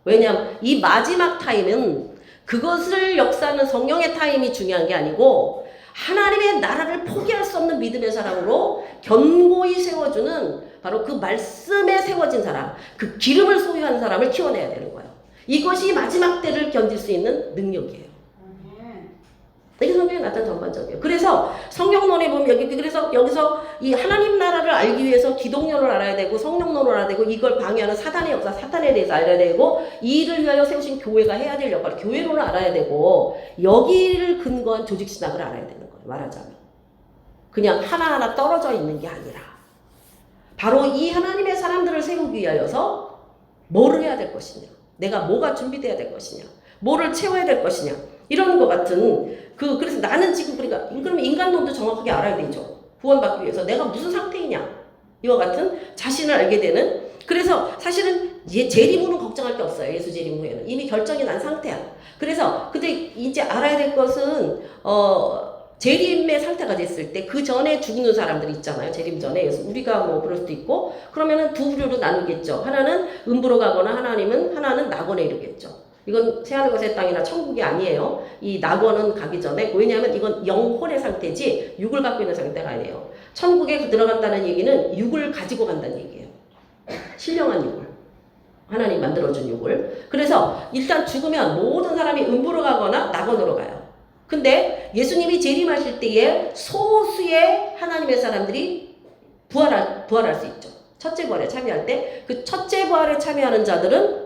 왜냐하면 이 마지막 타임은 그것을 역사하는 성령의 타임이 중요한 게 아니고 하나님의 나라를 포기할 수 없는 믿음의 사람으로 견고히 세워주는 바로 그 말씀에 세워진 사람, 그 기름을 소유한 사람을 키워내야 되는 거예요. 이것이 마지막 때를 견딜 수 있는 능력이에요. 이게 성경에 나타난 전반적이에요. 그래서 성경론에 보면 여기서 이 하나님 나라를 알기 위해서 기독론을 알아야 되고 성령론을 알아야 되고 이걸 방해하는 사단의 역사, 사탄에 대해서 알아야 되고 이 일을 위하여 세우신 교회가 해야 될 역할, 교회론을 알아야 되고 여기를 근거한 조직신학을 알아야 되는 거예요. 말하자면. 그냥 하나하나 떨어져 있는 게 아니라 바로 이 하나님의 사람들을 세우기 위하여서 뭐를 해야 될 것이냐, 내가 뭐가 준비돼야 될 것이냐, 뭐를 채워야 될 것이냐 이런 것 같은 그래서 나는 지금 그러면 인간론도 정확하게 알아야 되죠. 구원받기 위해서 내가 무슨 상태이냐 이와 같은 자신을 알게 되는. 그래서 사실은 재림 후는 걱정할 게 없어요. 예수 재림 후에는 이미 결정이 난 상태야. 그래서 근데 이제 알아야 될 것은 재림의 상태가 됐을 때 그 전에 죽는 사람들이 있잖아요. 재림 전에. 그래서 우리가 뭐 그럴 수도 있고 그러면은 두 부류로 나누겠죠. 하나는 음부로 가거나 하나는 낙원에 이르겠죠. 이건 새하늘과 새 땅이나 천국이 아니에요. 이 낙원은 가기 전에 왜냐하면 이건 영혼의 상태지 육을 갖고 있는 상태가 아니에요. 천국에 들어간다는 얘기는 육을 가지고 간다는 얘기예요. 신령한 육을. 하나님 만들어준 육을. 그래서 일단 죽으면 모든 사람이 음부로 가거나 낙원으로 가요. 근데 예수님이 재림하실 때에 소수의 하나님의 사람들이 부활할 수 있죠. 첫째 부활에 참여할 때 그 첫째 부활에 참여하는 자들은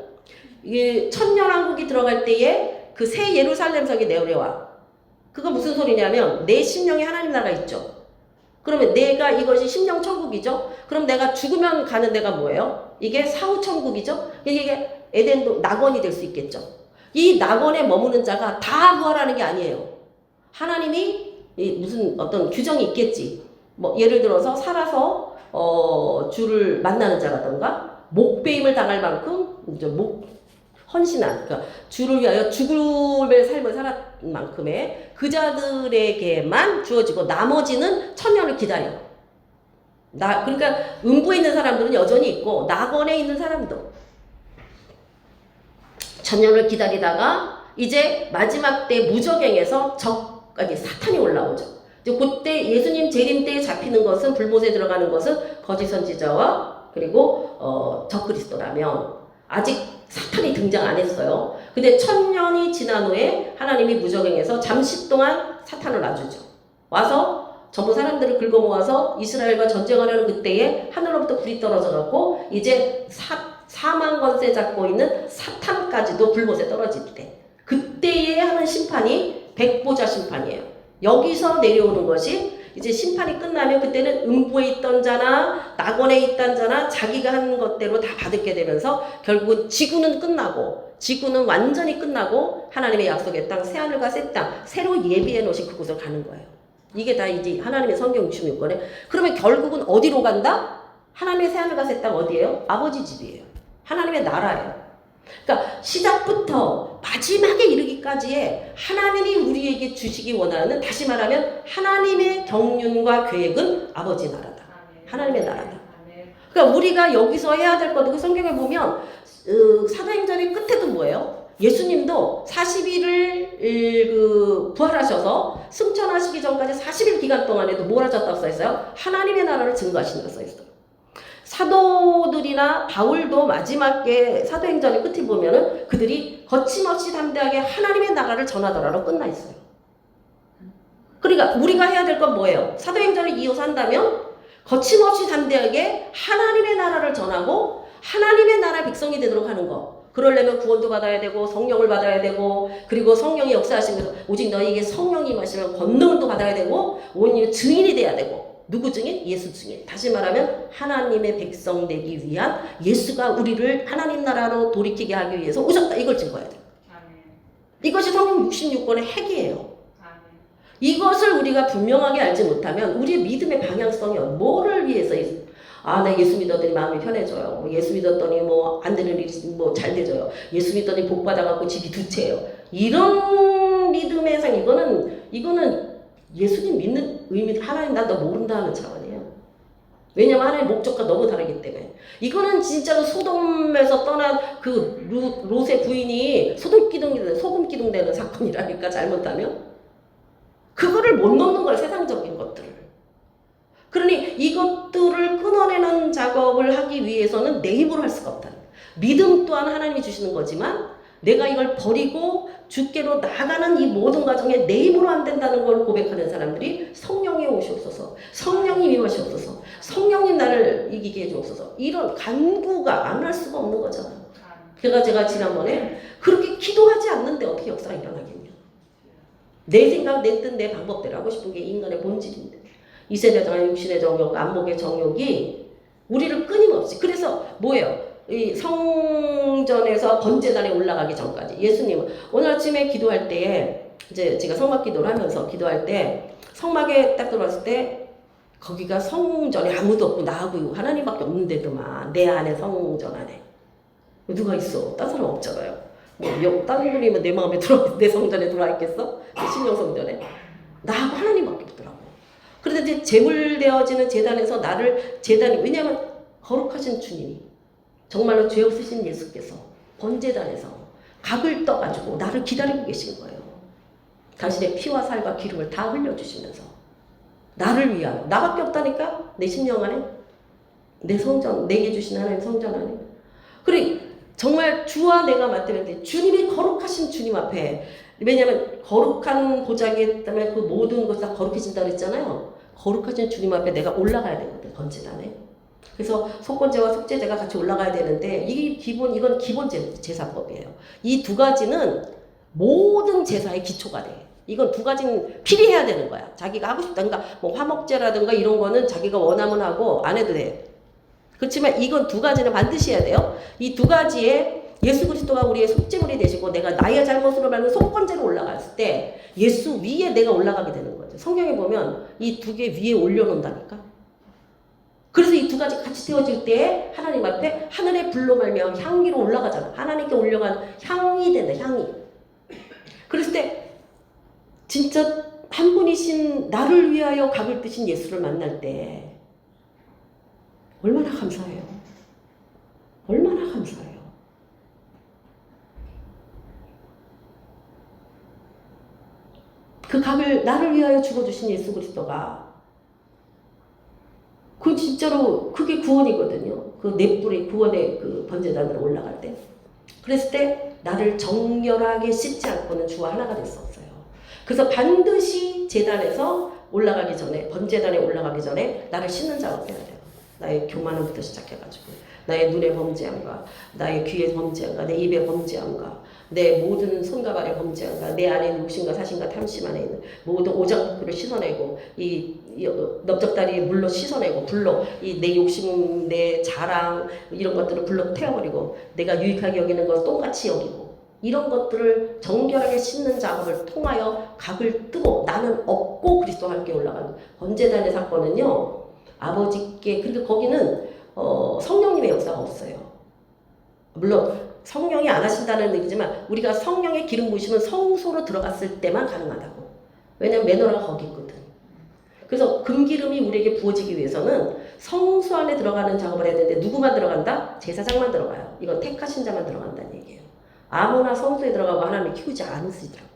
이 천년왕국이 들어갈 때에 그 새 예루살렘 성이 내려와. 그거 무슨 소리냐면 내 심령에 하나님 나라 있죠. 그러면 내가 이것이 심령 천국이죠. 그럼 내가 죽으면 가는 데가 뭐예요? 이게 사후 천국이죠. 이게 에덴도 낙원이 될 수 있겠죠. 이 낙원에 머무는 자가 다 부활하는 게 아니에요. 하나님이 무슨 어떤 규정이 있겠지. 뭐 예를 들어서 살아서 주를 만나는 자라던가 목배임을 당할 만큼 이제 헌신한 그러니까 주를 위하여 죽음의 삶을 살았 만큼의 그 자들에게만 주어지고 나머지는 천년을 기다려. 그러니까 음부에 있는 사람들은 여전히 있고 낙원에 있는 사람도 천년을 기다리다가 이제 마지막 때 무저갱에서 적까지 사탄이 올라오죠. 이제 그때 예수님 재림 때에 잡히는 것은 불못에 들어가는 것은 거짓 선지자와 그리고 적그리스도라면 아직 사탄이 등장 안 했어요. 근데 천년이 지난 후에 하나님이 무저갱에서 잠시 동안 사탄을 놔주죠. 와서 전부 사람들을 긁어 모아서 이스라엘과 전쟁하려는 그때에 하늘로부터 불이 떨어져 갖고 이제 사망 권세 잡고 있는 사탄까지도 불못에 떨어질 때 그때에 하는 심판이 백보자 심판이에요. 여기서 내려오는 것이 이제 심판이 끝나면 그때는 음부에 있던 자나 낙원에 있던 자나 자기가 한 것대로 다 받게 되면서 결국은 지구는 끝나고 지구는 완전히 끝나고 하나님의 약속의 땅 새하늘과 새 땅 새로 예비해 놓으신 그곳을 가는 거예요. 이게 다 이제 하나님의 성경 66권에 그러면 결국은 어디로 간다? 하나님의 새하늘과 새 땅 어디예요? 아버지 집이에요. 하나님의 나라예요. 그러니까 시작부터 마지막에 이르기까지의 하나님이 우리에게 주시기 원하는 다시 말하면 하나님의 경륜과 계획은 아버지 나라다. 하나님의 나라다. 그러니까 우리가 여기서 해야 될 것도 그 성경에 보면 사도행전의 끝에도 뭐예요? 예수님도 40일을 부활하셔서 승천하시기 전까지 40일 기간 동안에도 뭘 하셨다고 써있어요? 하나님의 나라를 증거하신다고 써있어요. 사도들이나 바울도 마지막에 사도행전의 끝에 보면은 그들이 거침없이 담대하게 하나님의 나라를 전하더라로 끝나 있어요. 그러니까 우리가 해야 될 건 뭐예요? 사도행전을 이어서 한다면 거침없이 담대하게 하나님의 나라를 전하고 하나님의 나라 백성이 되도록 하는 거. 그러려면 구원도 받아야 되고 성령을 받아야 되고 그리고 성령이 역사하시면서 오직 너희에게 성령이 마시면 권능을 또 받아야 되고 온 증인이 돼야 되고 누구 증인? 예수 증인. 다시 말하면 하나님의 백성 되기 위한 예수가 우리를 하나님 나라로 돌이키게 하기 위해서 오셨다. 이걸 증거해야 돼요. 이것이 성경 66권의 핵이에요. 이것을 우리가 분명하게 알지 못하면 우리의 믿음의 방향성이 뭐를 위해서 나 예수 믿었더니 마음이 편해져요. 예수 믿었더니 뭐 안 되는 일이 뭐 잘 되져요. 예수 믿더니 복 받아갖고 집이 두 채예요. 이런 믿음의 상 이거는 예수님 믿는 의미 하나님 난 너 모른다는 차원이에요. 왜냐면 하나님 목적과 너무 다르기 때문에. 이거는 진짜로 소돔에서 떠난 그 롯의 부인이 소금 기둥 되는 사건이라니까 잘못하면. 그거를 못 넣는 거야 세상적인 것들을. 그러니 이것들을 끊어내는 작업을 하기 위해서는 내 힘으로 할 수가 없다. 믿음 또한 하나님이 주시는 거지만 내가 이걸 버리고 주께로 나가는 이 모든 과정에 내 힘으로 안 된다는 걸 고백하는 사람들이 성령이 오시옵소서, 성령님 임하시옵소서, 성령님 나를 이기게 해주옵소서 이런 간구가 안 할 수가 없는 거잖아요. 그래서 제가 지난번에 그렇게 기도하지 않는데 어떻게 역사가 일어나겠냐. 내 생각, 내 뜻, 내 방법대로 하고 싶은 게 인간의 본질인데 이 세대 정한 육신의 정욕, 안목의 정욕이 우리를 끊임없이 그래서 뭐예요? 이 성전에서 번제단에 올라가기 전까지 예수님은 오늘 아침에 기도할 때에 이제 제가 성막 기도를 하면서 기도할 때 성막에 딱 들어왔을 때 거기가 성전에 아무도 없고 나하고 하나님밖에 없는데도만 내 안에 성전 안에 누가 있어? 딴 사람 없잖아요. 뭐 다른 분이 내 마음에 내 성전에 들어와 있겠어? 신령 성전에. 나하고 하나님밖에 없더라고. 그런데 이제 제물되어지는 제단에서 나를 제단이 왜냐하면 거룩하신 주님이 정말로 죄 없으신 예수께서 번제단에서 각을 떠가지고 나를 기다리고 계신 거예요. 당신의 피와 살과 기름을 다 흘려주시면서 나를 위하여 나밖에 없다니까 내 심령 안에 내 성전 내게 주신 하나님 성전 안에 그래 정말 주와 내가 맞대는데 주님이 거룩하신 주님 앞에 왜냐하면 거룩한 보좌에 때문에 그 모든 것이 다 거룩해진다고 했잖아요. 거룩하신 주님 앞에 내가 올라가야 되거든 번제단에. 그래서 속건제와 속제제가 같이 올라가야 되는데 이건 기본 제사법이에요. 이 두 가지는 모든 제사의 기초가 돼. 이건 두 가지는 필요해야 되는 거야. 자기가 하고 싶다든가 뭐 화목제라든가 이런 거는 자기가 원하면 하고 안 해도 돼. 그렇지만 이건 두 가지는 반드시 해야 돼요. 이 두 가지에 예수 그리스도가 우리의 속죄물이 되시고 내가 나의 잘못으로 말하는 속건제로 올라갔을 때 예수 위에 내가 올라가게 되는 거죠. 성경에 보면 이 두 개 위에 올려놓는다니까. 그래서 이 두 가지 같이 세워질 때 하나님 앞에 하늘의 불로 말미암아 향기로 올라가잖아. 하나님께 올려간 향이 된다. 향이. 그랬을 때 진짜 한 분이신 나를 위하여 각을 뜨신 예수를 만날 때 얼마나 감사해요. 얼마나 감사해요. 그 각을 나를 위하여 죽어주신 예수 그리스도가 그 진짜로 그게 구원이거든요. 그 넷불의 구원의 그 번제단으로 올라갈 때. 그랬을 때 나를 정결하게 씻지 않고는 주와 하나가 될 수 없어요. 그래서 반드시 제단에서 올라가기 전에 번제단에 올라가기 전에 나를 씻는 작업을 해야 돼요. 나의 교만함부터 시작해가지고 나의 눈의 범죄함과 나의 귀의 범죄함과 내 입의 범죄함과 내 모든 손과 발의 범죄함과 내 안에 있는 욕심과 사심과 탐심 안에 있는 모든 오장부를 씻어내고 이 넓적다리에 물로 씻어내고 불로 이 내 욕심 내 자랑 이런 것들을 불로 태워버리고 내가 유익하게 여기는 것 똥같이 여기고 이런 것들을 정결하게 씻는 작업을 통하여 각을 뜨고 나는 없고 그리스도와 함께 올라가는 번제단의 사건은요 아버지께 그러니까 거기는 성령님의 역사가 없어요. 물론 성령이 안 하신다는 얘기지만 우리가 성령의 기름 부으시면 성소로 들어갔을 때만 가능하다고. 왜냐면 메노라가 거기 있거든. 그래서 금기름이 우리에게 부어지기 위해서는 성소 안에 들어가는 작업을 해야 되는데 누구만 들어간다? 제사장만 들어가요. 이건 택하신 자만 들어간다는 얘기예요. 아무나 성소에 들어가고 하나님이 키우지 않으시더라고.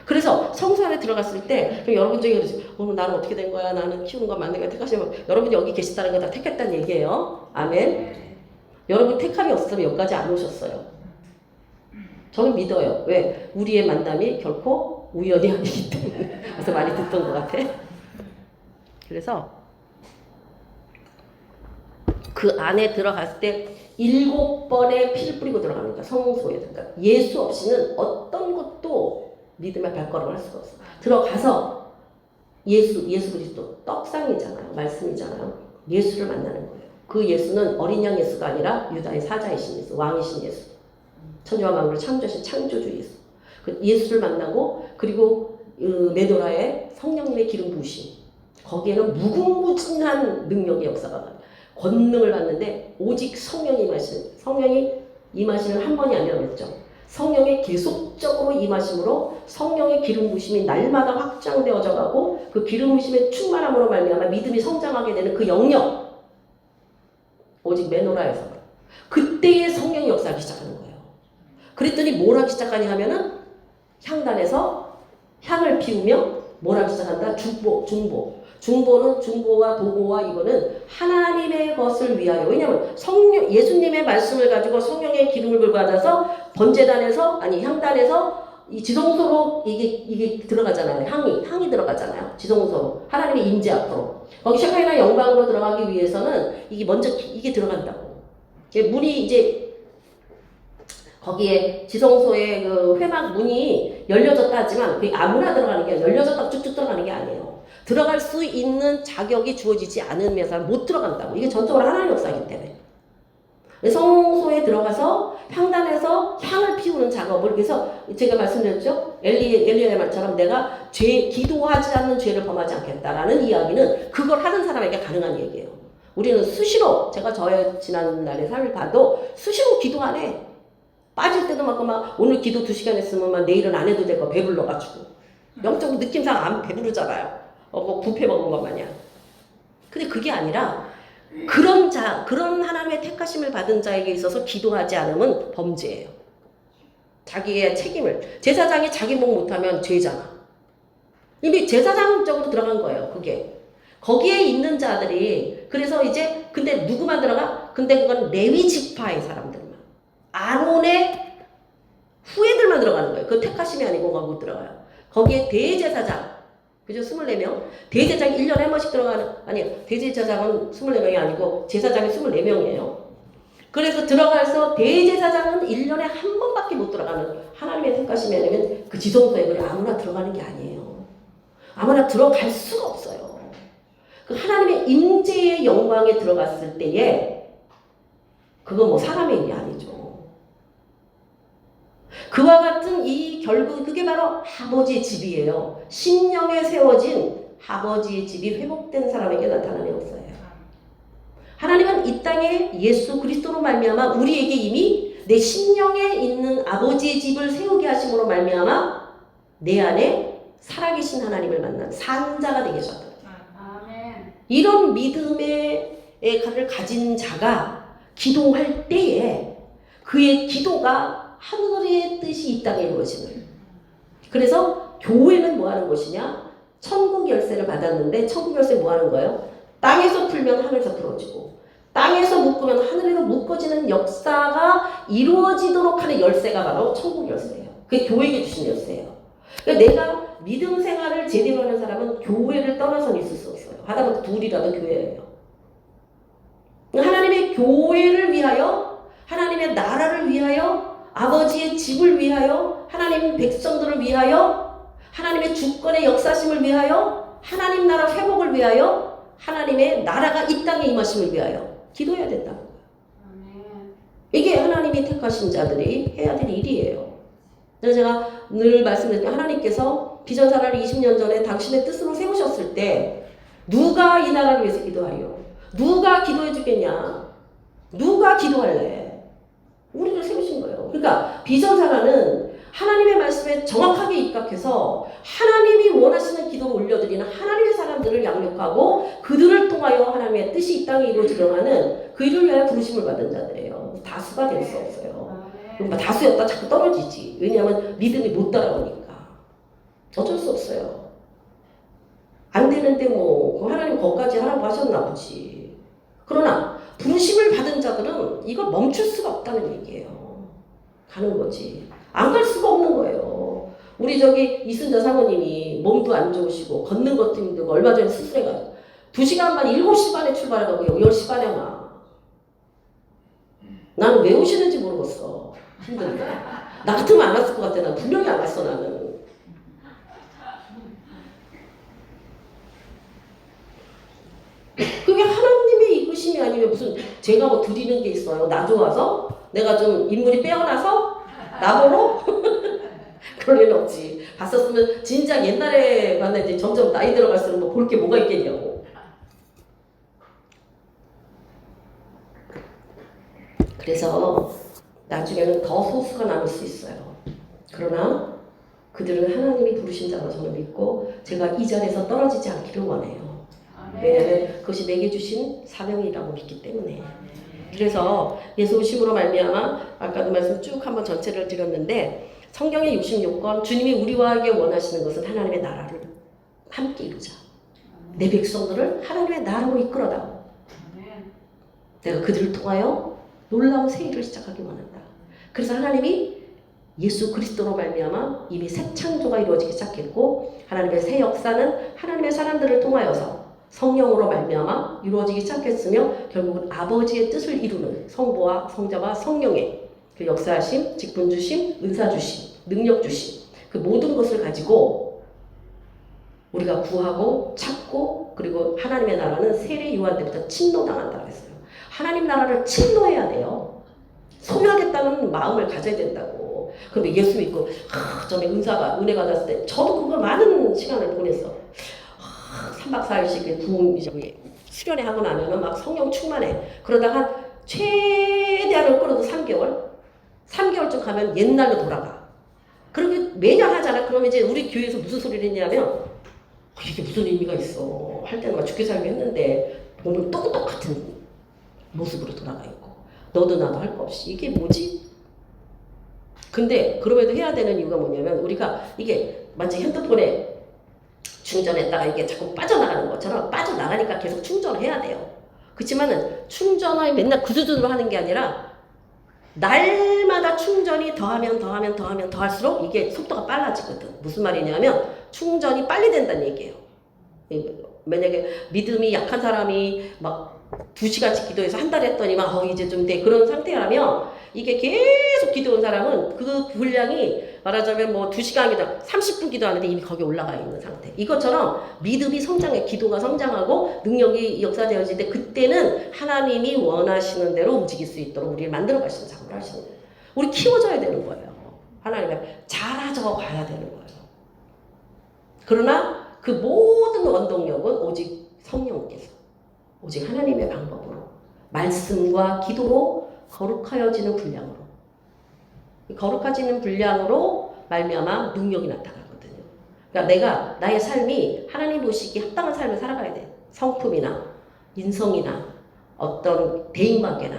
그래서 성소 안에 들어갔을 때 여러분 중에 그러지 나는 어떻게 된 거야? 나는 키우는 거 맞는 거야? 택하시면 여러분이 여기 계시다는 건 다 택했다는 얘기예요. 아멘. 여러분 택함이 없었으면 여기까지 안 오셨어요. 저는 믿어요. 왜? 우리의 만남이 결코 우연이 아니기 때문에. 그래서 많이 듣던 것 같아. 그래서 그 안에 들어갔을 때 7번의 피를 뿌리고 들어가는 거야. 성소에 들어가. 예수 없이는 어떤 것도 믿음의 발걸음을 할 수가 없어. 들어가서 예수 그리스도 떡상이잖아요. 말씀이잖아요. 예수를 만나는 거예요. 그 예수는 어린 양 예수가 아니라 유다의 사자이신 예수, 왕이신 예수. 천지와 만물을 창조하신 창조주 예수. 그 예수를 만나고 그리고 메도라의 성령님의 기름 부으심. 거기에는 무궁무진한 능력의 역사가 권능을 받는데 오직 성령이 임하시는 한 번이 아니라 그랬죠. 성령의 계속적으로 임하심으로 성령의 기름 부으심이 날마다 확장되어져 가고 그 기름 부으심의 충만함으로 말미암아 믿음이 성장하게 되는 그 영역 오직 메노라에서 그때의 성령의 역사를 시작하는 거예요. 그랬더니 뭘 하기 시작하냐 하면은 향단에서 향을 피우며 뭘 하기 시작한다? 중보는 중보와 도보와 이거는 하나님의 것을 위하여. 왜냐하면 예수님의 말씀을 가지고 성령의 기름을 받아서 번제단에서 향단에서 이 지성소로 이게 들어가잖아요. 향이 들어가잖아요. 지성소로 하나님의 임재 앞으로 거기 셰카이나 영광으로 들어가기 위해서는 이게 들어간다고. 문이 이제 거기에 지성소의 그 회막 문이 열려졌다 하지만 그게 아무나 들어가는 게 아니라 열려졌다 쭉쭉 들어가는 게 아니에요. 들어갈 수 있는 자격이 주어지지 않으면서 못 들어간다고. 이게 전적으로 하나님의 역사이기 때문에. 성소에 들어가서 향단에서 향을 피우는 작업을 그래서 제가 말씀드렸죠. 엘리야의 말처럼 내가 기도하지 않는 죄를 범하지 않겠다라는 이야기는 그걸 하는 사람에게 가능한 얘기예요. 우리는 수시로 제가 저의 지난날의 삶을 봐도 수시로 기도 안 해. 빠질 때도 막 오늘 기도 2시간 했으면 막 내일은 안 해도 될 거 배불러가지고 영적 느낌상 안 배부르잖아요. 뭐 부패 먹은 것 마냥. 근데 그게 아니라 그런 하나님의 택하심을 받은 자에게 있어서 기도하지 않으면 범죄예요. 자기의 책임을. 제사장이 자기 목 못하면 죄잖아. 이미 제사장적으로 들어간 거예요. 그게. 거기에 있는 자들이 그래서 이제 근데 누구만 들어가? 근데 그건 레위 지파의 사람들만. 아론의 후예들만 들어가는 거예요. 그 택하심이 아니고 거기 못 들어가요. 거기에 대제사장. 그죠? 24명. 대제사장이 1년에 한 번씩 들어가는, 아니요. 대제사장은 24명이 아니고 제사장이 24명이에요. 그래서 들어가서 대제사장은 1년에 한 번밖에 못 들어가는 하나님의 택하심이 아니면 그 지성소에 그래 아무나 들어가는 게 아니에요. 아무나 들어갈 수가 없어요. 그 하나님의 임재의 영광에 들어갔을 때에 그건 뭐 사람의 일이 아니죠. 그와 같은 이 결국 그게 바로 아버지의 집이에요. 신령에 세워진 아버지의 집이 회복된 사람에게 나타나는 역사예요. 하나님은 이 땅에 예수 그리스도로 말미암아 우리에게 이미 내 신령에 있는 아버지의 집을 세우게 하심으로 말미암아 내 안에 살아계신 하나님을 만난 산자가 되게 하셨다. 아멘. 이런 믿음의 가를 가진 자가 기도할 때에 그의 기도가 하늘의 뜻이 이 땅에 이루어지는. 그래서 교회는 뭐 하는 것이냐? 천국 열쇠를 받았는데 천국 열쇠 뭐 하는 거예요? 땅에서 풀면 하늘에서 풀어지고 땅에서 묶으면 하늘에서 묶어지는 역사가 이루어지도록 하는 열쇠가 바로 천국 열쇠예요. 그게 교회에게 주신 열쇠예요. 그러니까 내가 믿음 생활을 제대로 하는 사람은 교회를 떠나서는 있을 수 없어요. 하다못해 둘이라도 교회예요. 하나님의 교회를 위하여 하나님의 나라를 위하여 아버지의 집을 위하여 하나님 백성들을 위하여 하나님의 주권의 역사심을 위하여 하나님 나라 회복을 위하여 하나님의 나라가 이 땅에 임하심을 위하여 기도해야 된다고. 이게 하나님이 택하신 자들이 해야 될 일이에요. 그래서 제가 늘 말씀드리는 하나님께서 비전사라를 20년 전에 당신의 뜻으로 세우셨을 때 누가 이 나라를 위해서 기도하여? 누가 기도해 주겠냐? 누가 기도할래? 우리를 세우신 거예요. 그러니까 비전사라는 하나님의 말씀에 정확하게 입각해서 하나님이 원하시는 기도를 올려드리는 하나님의 사람들을 양육하고 그들을 통하여 하나님의 뜻이 이 땅에 이루어지려 하는 그 일을 위하여 부르심을 받은 자들이에요. 다수가 될 수 없어요. 그럼 다수였다 자꾸 떨어지지. 왜냐하면 믿음이 못 따라오니까. 어쩔 수 없어요. 안 되는데 뭐 하나님 거기까지 하라고 하셨나 보지. 그러나 부르심을 받은 자들은 이걸 멈출 수가 없다는 얘기예요. 가는 거지. 안 갈 수가 없는 거예요. 우리 저기 이순자 사모님이 몸도 안 좋으시고 걷는 것도 힘들고 얼마 전에 수술해가지고 2시간 반 7시 반에 출발하고 10시 반에 와. 나는 왜 오시는지 모르겠어. 힘든데. 나 같으면 안 왔을 것 같아. 난 분명히 안 갔어 나는. 그게 하나님의 이끄심이 아니면 무슨 제가 뭐 드리는 게 있어요. 나 좋아서? 내가 좀 인물이 빼어나서? 나보러? 그럴 일은 없지. 봤었으면 진작 옛날에 봤는데 점점 나이 들어갈수록 뭐 볼 게 뭐가 있겠냐고. 그래서 나중에는 더 소수가 남을 수 있어요. 그러나 그들은 하나님이 부르신 자로 저는 믿고 제가 이 자리에서 떨어지지 않기를 원해요. 왜냐하면 그것이 내게 주신 사명이라고 믿기 때문에. 그래서 예수 오심으로 말미암아 아까도 말씀 쭉 한번 전체를 드렸는데 성경의 66권 주님이 우리와에게 원하시는 것은 하나님의 나라를 함께 이루자. 내 백성들을 하나님의 나라로 이끌어다. 내가 그들을 통하여 놀라운 새 일을 시작하기 원한다. 그래서 하나님이 예수 그리스도로 말미암아 이미 새 창조가 이루어지기 시작했고 하나님의 새 역사는 하나님의 사람들을 통하여서 성령으로 말미암아 이루어지기 시작했으며 결국은 아버지의 뜻을 이루는 성부와 성자와 성령의 그 역사하심, 직분 주심, 은사 주심, 능력 주심 그 모든 것을 가지고 우리가 구하고 찾고 그리고 하나님의 나라는 세례 요한 때부터 침노당한다고 했어요. 하나님 나라를 침노해야 돼요. 소유하겠다는 마음을 가져야 된다고. 그런데 예수 믿고 전에 은혜가 받았을 때 저도 그거 많은 시간을 보냈어. 3박 4일씩 구원 수련회 하고 나면은 막 성령 충만해. 그러다가 최대한을 끌어도 3개월? 3개월쯤 가면 옛날로 돌아가. 그렇게 매년 하잖아. 그러면 이제 우리 교회에서 무슨 소리를 했냐면 이게 무슨 의미가 있어. 할 때는 막 죽게 살게 했는데 오늘 똑같은 모습으로 돌아가 있고 너도 나도 할 거 없이 이게 뭐지? 근데 그럼에도 해야 되는 이유가 뭐냐면 우리가 이게 마치 핸드폰에 충전했다가 이게 자꾸 빠져나가는 것처럼 빠져나가니까 계속 충전을 해야 돼요. 그렇지만은 충전을 맨날 그 수준으로 하는 게 아니라 날마다 충전이 더할수록 이게 속도가 빨라지거든. 무슨 말이냐면 충전이 빨리 된다는 얘기예요. 만약에 믿음이 약한 사람이 막 2시간씩 기도해서 한 달 했더니 막 이제 좀 돼. 그런 상태라면 이게 계속 기도한 사람은 그 분량이 말하자면 뭐 2시간이다 30분 기도하는데 이미 거기에 올라가 있는 상태. 이것처럼 믿음이 성장해, 기도가 성장하고 능력이 역사되어질 때 그때는 하나님이 원하시는 대로 움직일 수 있도록 우리를 만들어 가시는 작업을 하시는 거예요. 우리 키워줘야 되는 거예요. 하나님의 자라져 가야 되는 거예요. 그러나 그 모든 원동력은 오직 성령께서, 오직 하나님의 방법으로, 말씀과 기도로 거룩하여지는 분량으로, 거룩해지는 분량으로 말미암아 능력이 나타나거든요. 그러니까 내가 나의 삶이 하나님 보시기에 합당한 삶을 살아가야 돼. 성품이나 인성이나 어떤 대인관계나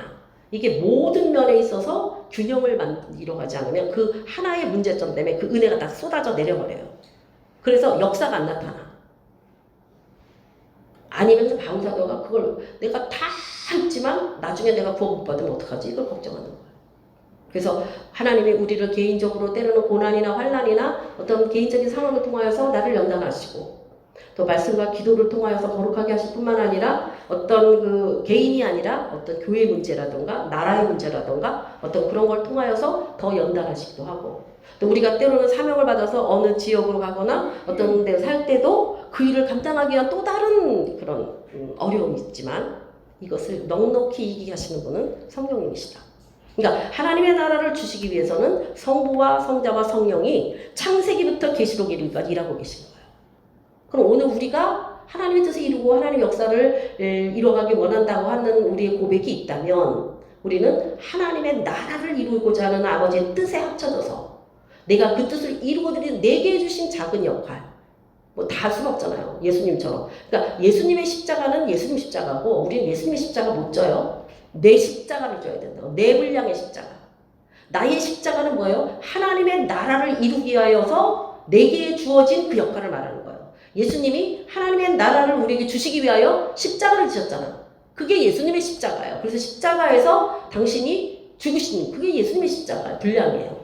이게 모든 면에 있어서 균형을 이뤄가지 않으면 그 하나의 문제점 때문에 그 은혜가 다 쏟아져 내려버려요. 그래서 역사가 안 나타나. 아니면 방사도가 그걸 내가 다 했지만 나중에 내가 구원 못 받으면 어떡하지? 이걸 걱정하는 거예요. 그래서 하나님이 우리를 개인적으로 때로는 고난이나 환난이나 어떤 개인적인 상황을 통하여서 나를 연단하시고 또 말씀과 기도를 통하여서 거룩하게 하실 뿐만 아니라 어떤 그 개인이 아니라 어떤 교회 문제라던가 나라의 문제라던가 어떤 그런 걸 통하여서 더 연단하시기도 하고 또 우리가 때로는 사명을 받아서 어느 지역으로 가거나 어떤 데 살 때도 그 일을 감당하기 위한 또 다른 그런 어려움이 있지만 이것을 넉넉히 이기게 하시는 분은 성령님이시다. 그러니까 하나님의 나라를 주시기 위해서는 성부와 성자와 성령이 창세기부터 계시록 이르기까지 일하고 계신 거예요. 그럼 오늘 우리가 하나님의 뜻을 이루고 하나님의 역사를 이뤄가기 원한다고 하는 우리의 고백이 있다면 우리는 하나님의 나라를 이루고자 하는 아버지의 뜻에 합쳐져서 내가 그 뜻을 이루어드리는 내게 주신 작은 역할 뭐 다 할 수는 없잖아요. 예수님처럼. 그러니까 예수님의 십자가는 예수님 십자가고 우리는 예수님의 십자가 못 져요. 내 십자가를 져야 된다고. 내 분량의 십자가. 나의 십자가는 뭐예요? 하나님의 나라를 이루기 위하여서 내게 주어진 그 역할을 말하는 거예요. 예수님이 하나님의 나라를 우리에게 주시기 위하여 십자가를 지셨잖아. 그게 예수님의 십자가예요. 그래서 십자가에서 당신이 죽으신 그게 예수님의 십자가 분량이에요.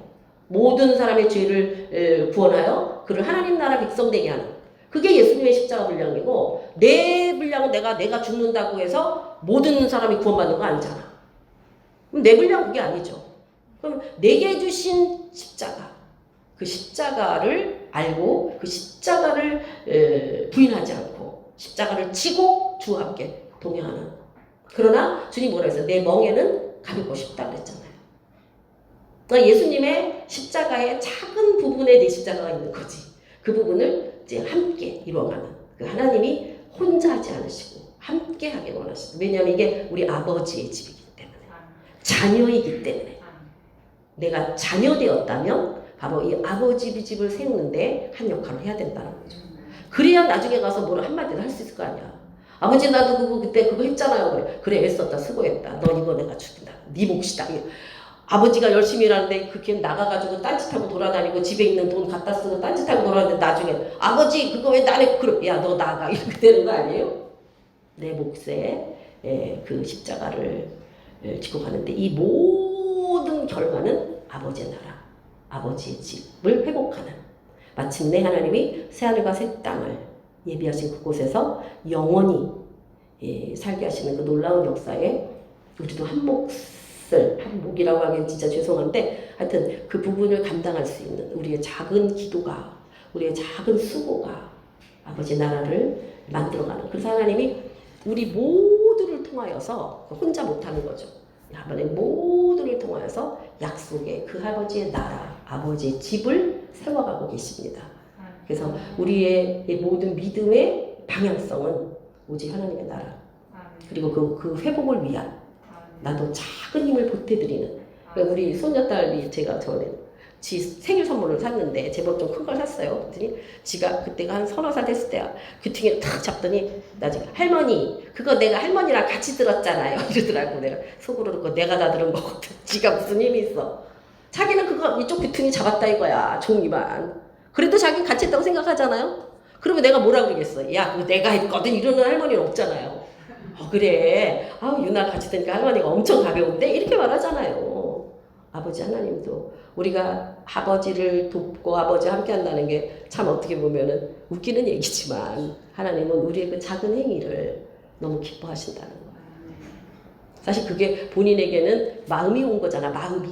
모든 사람의 죄를 구원하여 그를 하나님 나라 백성 되게 하는 그게 예수님의 십자가 분량이고 내 분량은 내가 죽는다고 해서 모든 사람이 구원받는 거 아니잖아. 그럼 내 분량 그게 아니죠. 그럼 내게 주신 십자가 그 십자가를 알고 그 십자가를 부인하지 않고 십자가를 지고 주와 함께 동행하는 그러나 주님 뭐라 했어요? 내 멍에는 가볍고 쉽다 그랬잖아요. 그러니까 예수님의 십자가의 작은 부분에 내 십자가가 있는 거지. 그 부분을 이제 함께 이루어가는 그 하나님이 혼자 하지 않으시고 함께 하게 원하시죠. 왜냐하면 이게 우리 아버지의 집이기 때문에 자녀이기 때문에 내가 자녀되었다면 바로 이 아버지 집을 세우는데 한 역할을 해야 된다는 거죠. 그래야 나중에 가서 뭘 한마디도 할 수 있을 거 아니야. 아버지 나도 그때 그거 했잖아요. 그래 애썼다 수고했다. 너 이거 내가 죽인다. 네 몫이다. 아버지가 열심히 일하는데 그렇게 나가가지고 딴짓하고 돌아다니고 집에 있는 돈 갖다 쓰고 딴짓하고 돌아다니는데 나중에 아버지 그거 왜 나를 그래 야 너 나가 이렇게 되는 거 아니에요? 내 몫에 그 십자가를 지고 가는데 이 모든 결과는 아버지의 나라 아버지의 집을 회복하는 마침내 하나님이 새하늘과 새 땅을 예비하신 그곳에서 영원히 살게 하시는 그 놀라운 역사에 우리도 한 목이라고 하기엔 진짜 죄송한데 하여튼 그 부분을 감당할 수 있는 우리의 작은 기도가 우리의 작은 수고가 아버지 나라를 만들어가는 그래서 하나님이 우리 모두를 통하여서 혼자 못하는 거죠. 하나님 모두를 통하여서 약속의 그 아버지의 나라 아버지의 집을 세워가고 계십니다. 그래서 우리의 모든 믿음의 방향성은 오직 하나님의 나라 그리고 그 회복을 위한 나도 작은 힘을 보태드리는 그러니까 우리 손녀딸이 제가 전에 지 생일 선물을 샀는데 제법 좀 큰 걸 샀어요. 그랬더니 지가 그때가 한 서너 살 됐을 때야. 귀퉁이를 탁 잡더니 나중에 할머니 그거 내가 할머니랑 같이 들었잖아요. 이러더라고. 내가 속으로 그거 내가 다 들은 거거든. 지가 무슨 힘이 있어. 자기는 그거 이쪽 귀퉁이 잡았다 이거야. 종이만. 그래도 자기는 같이 했다고 생각하잖아요. 그러면 내가 뭐라 그러겠어. 야 그거 내가 했거든 이러는 할머니는 없잖아요. 그래. 유나 같이 되니까 할머니가 엄청 가벼운데 이렇게 말하잖아요. 아버지 하나님도 우리가 아버지를 돕고 아버지와 함께 한다는 게 참 어떻게 보면은 웃기는 얘기지만 하나님은 우리의 그 작은 행위를 너무 기뻐하신다는 거예요. 사실 그게 본인에게는 마음이 온 거잖아. 마음이.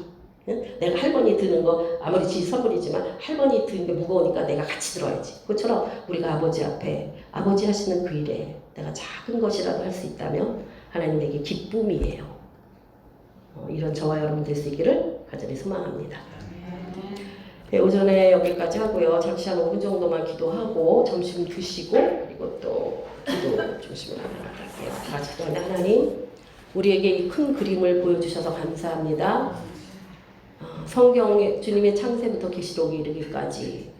응? 내가 할머니 드는 거 아무리 지 선물이지만 할머니 드는 게 무거우니까 내가 같이 들어야지. 그것처럼 우리가 아버지 앞에 아버지 하시는 그 일에 내가 작은 것이라도 할 수 있다면 하나님에게 기쁨이에요. 이런 저와 여러분 될 수 있기를 간절히 소망합니다. 네, 오전에 여기까지 하고요. 잠시 한 5분 정도만 기도하고 점심 드시고 그리고 또 기도 중심으로 나갈게요. 다 같이 기도하는데 하나님 우리에게 이 큰 그림을 보여주셔서 감사합니다. 성경에 주님의 창세부터 계시록에 이르기까지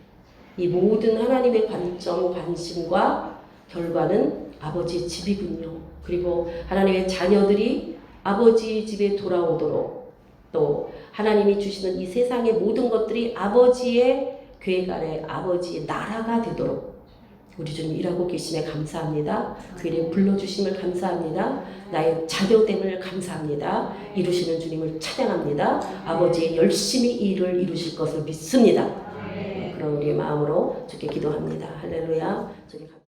이 모든 하나님의 관점, 관심과 결과는 아버지의 집이군요. 그리고 하나님의 자녀들이 아버지 집에 돌아오도록 또 하나님이 주시는 이 세상의 모든 것들이 아버지의 계획 아래 아버지의 나라가 되도록 우리 주님 일하고 계심에 감사합니다. 그 일에 불러주심을 감사합니다. 나의 자녀됨을 감사합니다. 이루시는 주님을 찬양합니다. 아버지의 열심히 이 일을 이루실 것을 믿습니다. 그런 우리의 마음으로 주께 기도합니다. 할렐루야.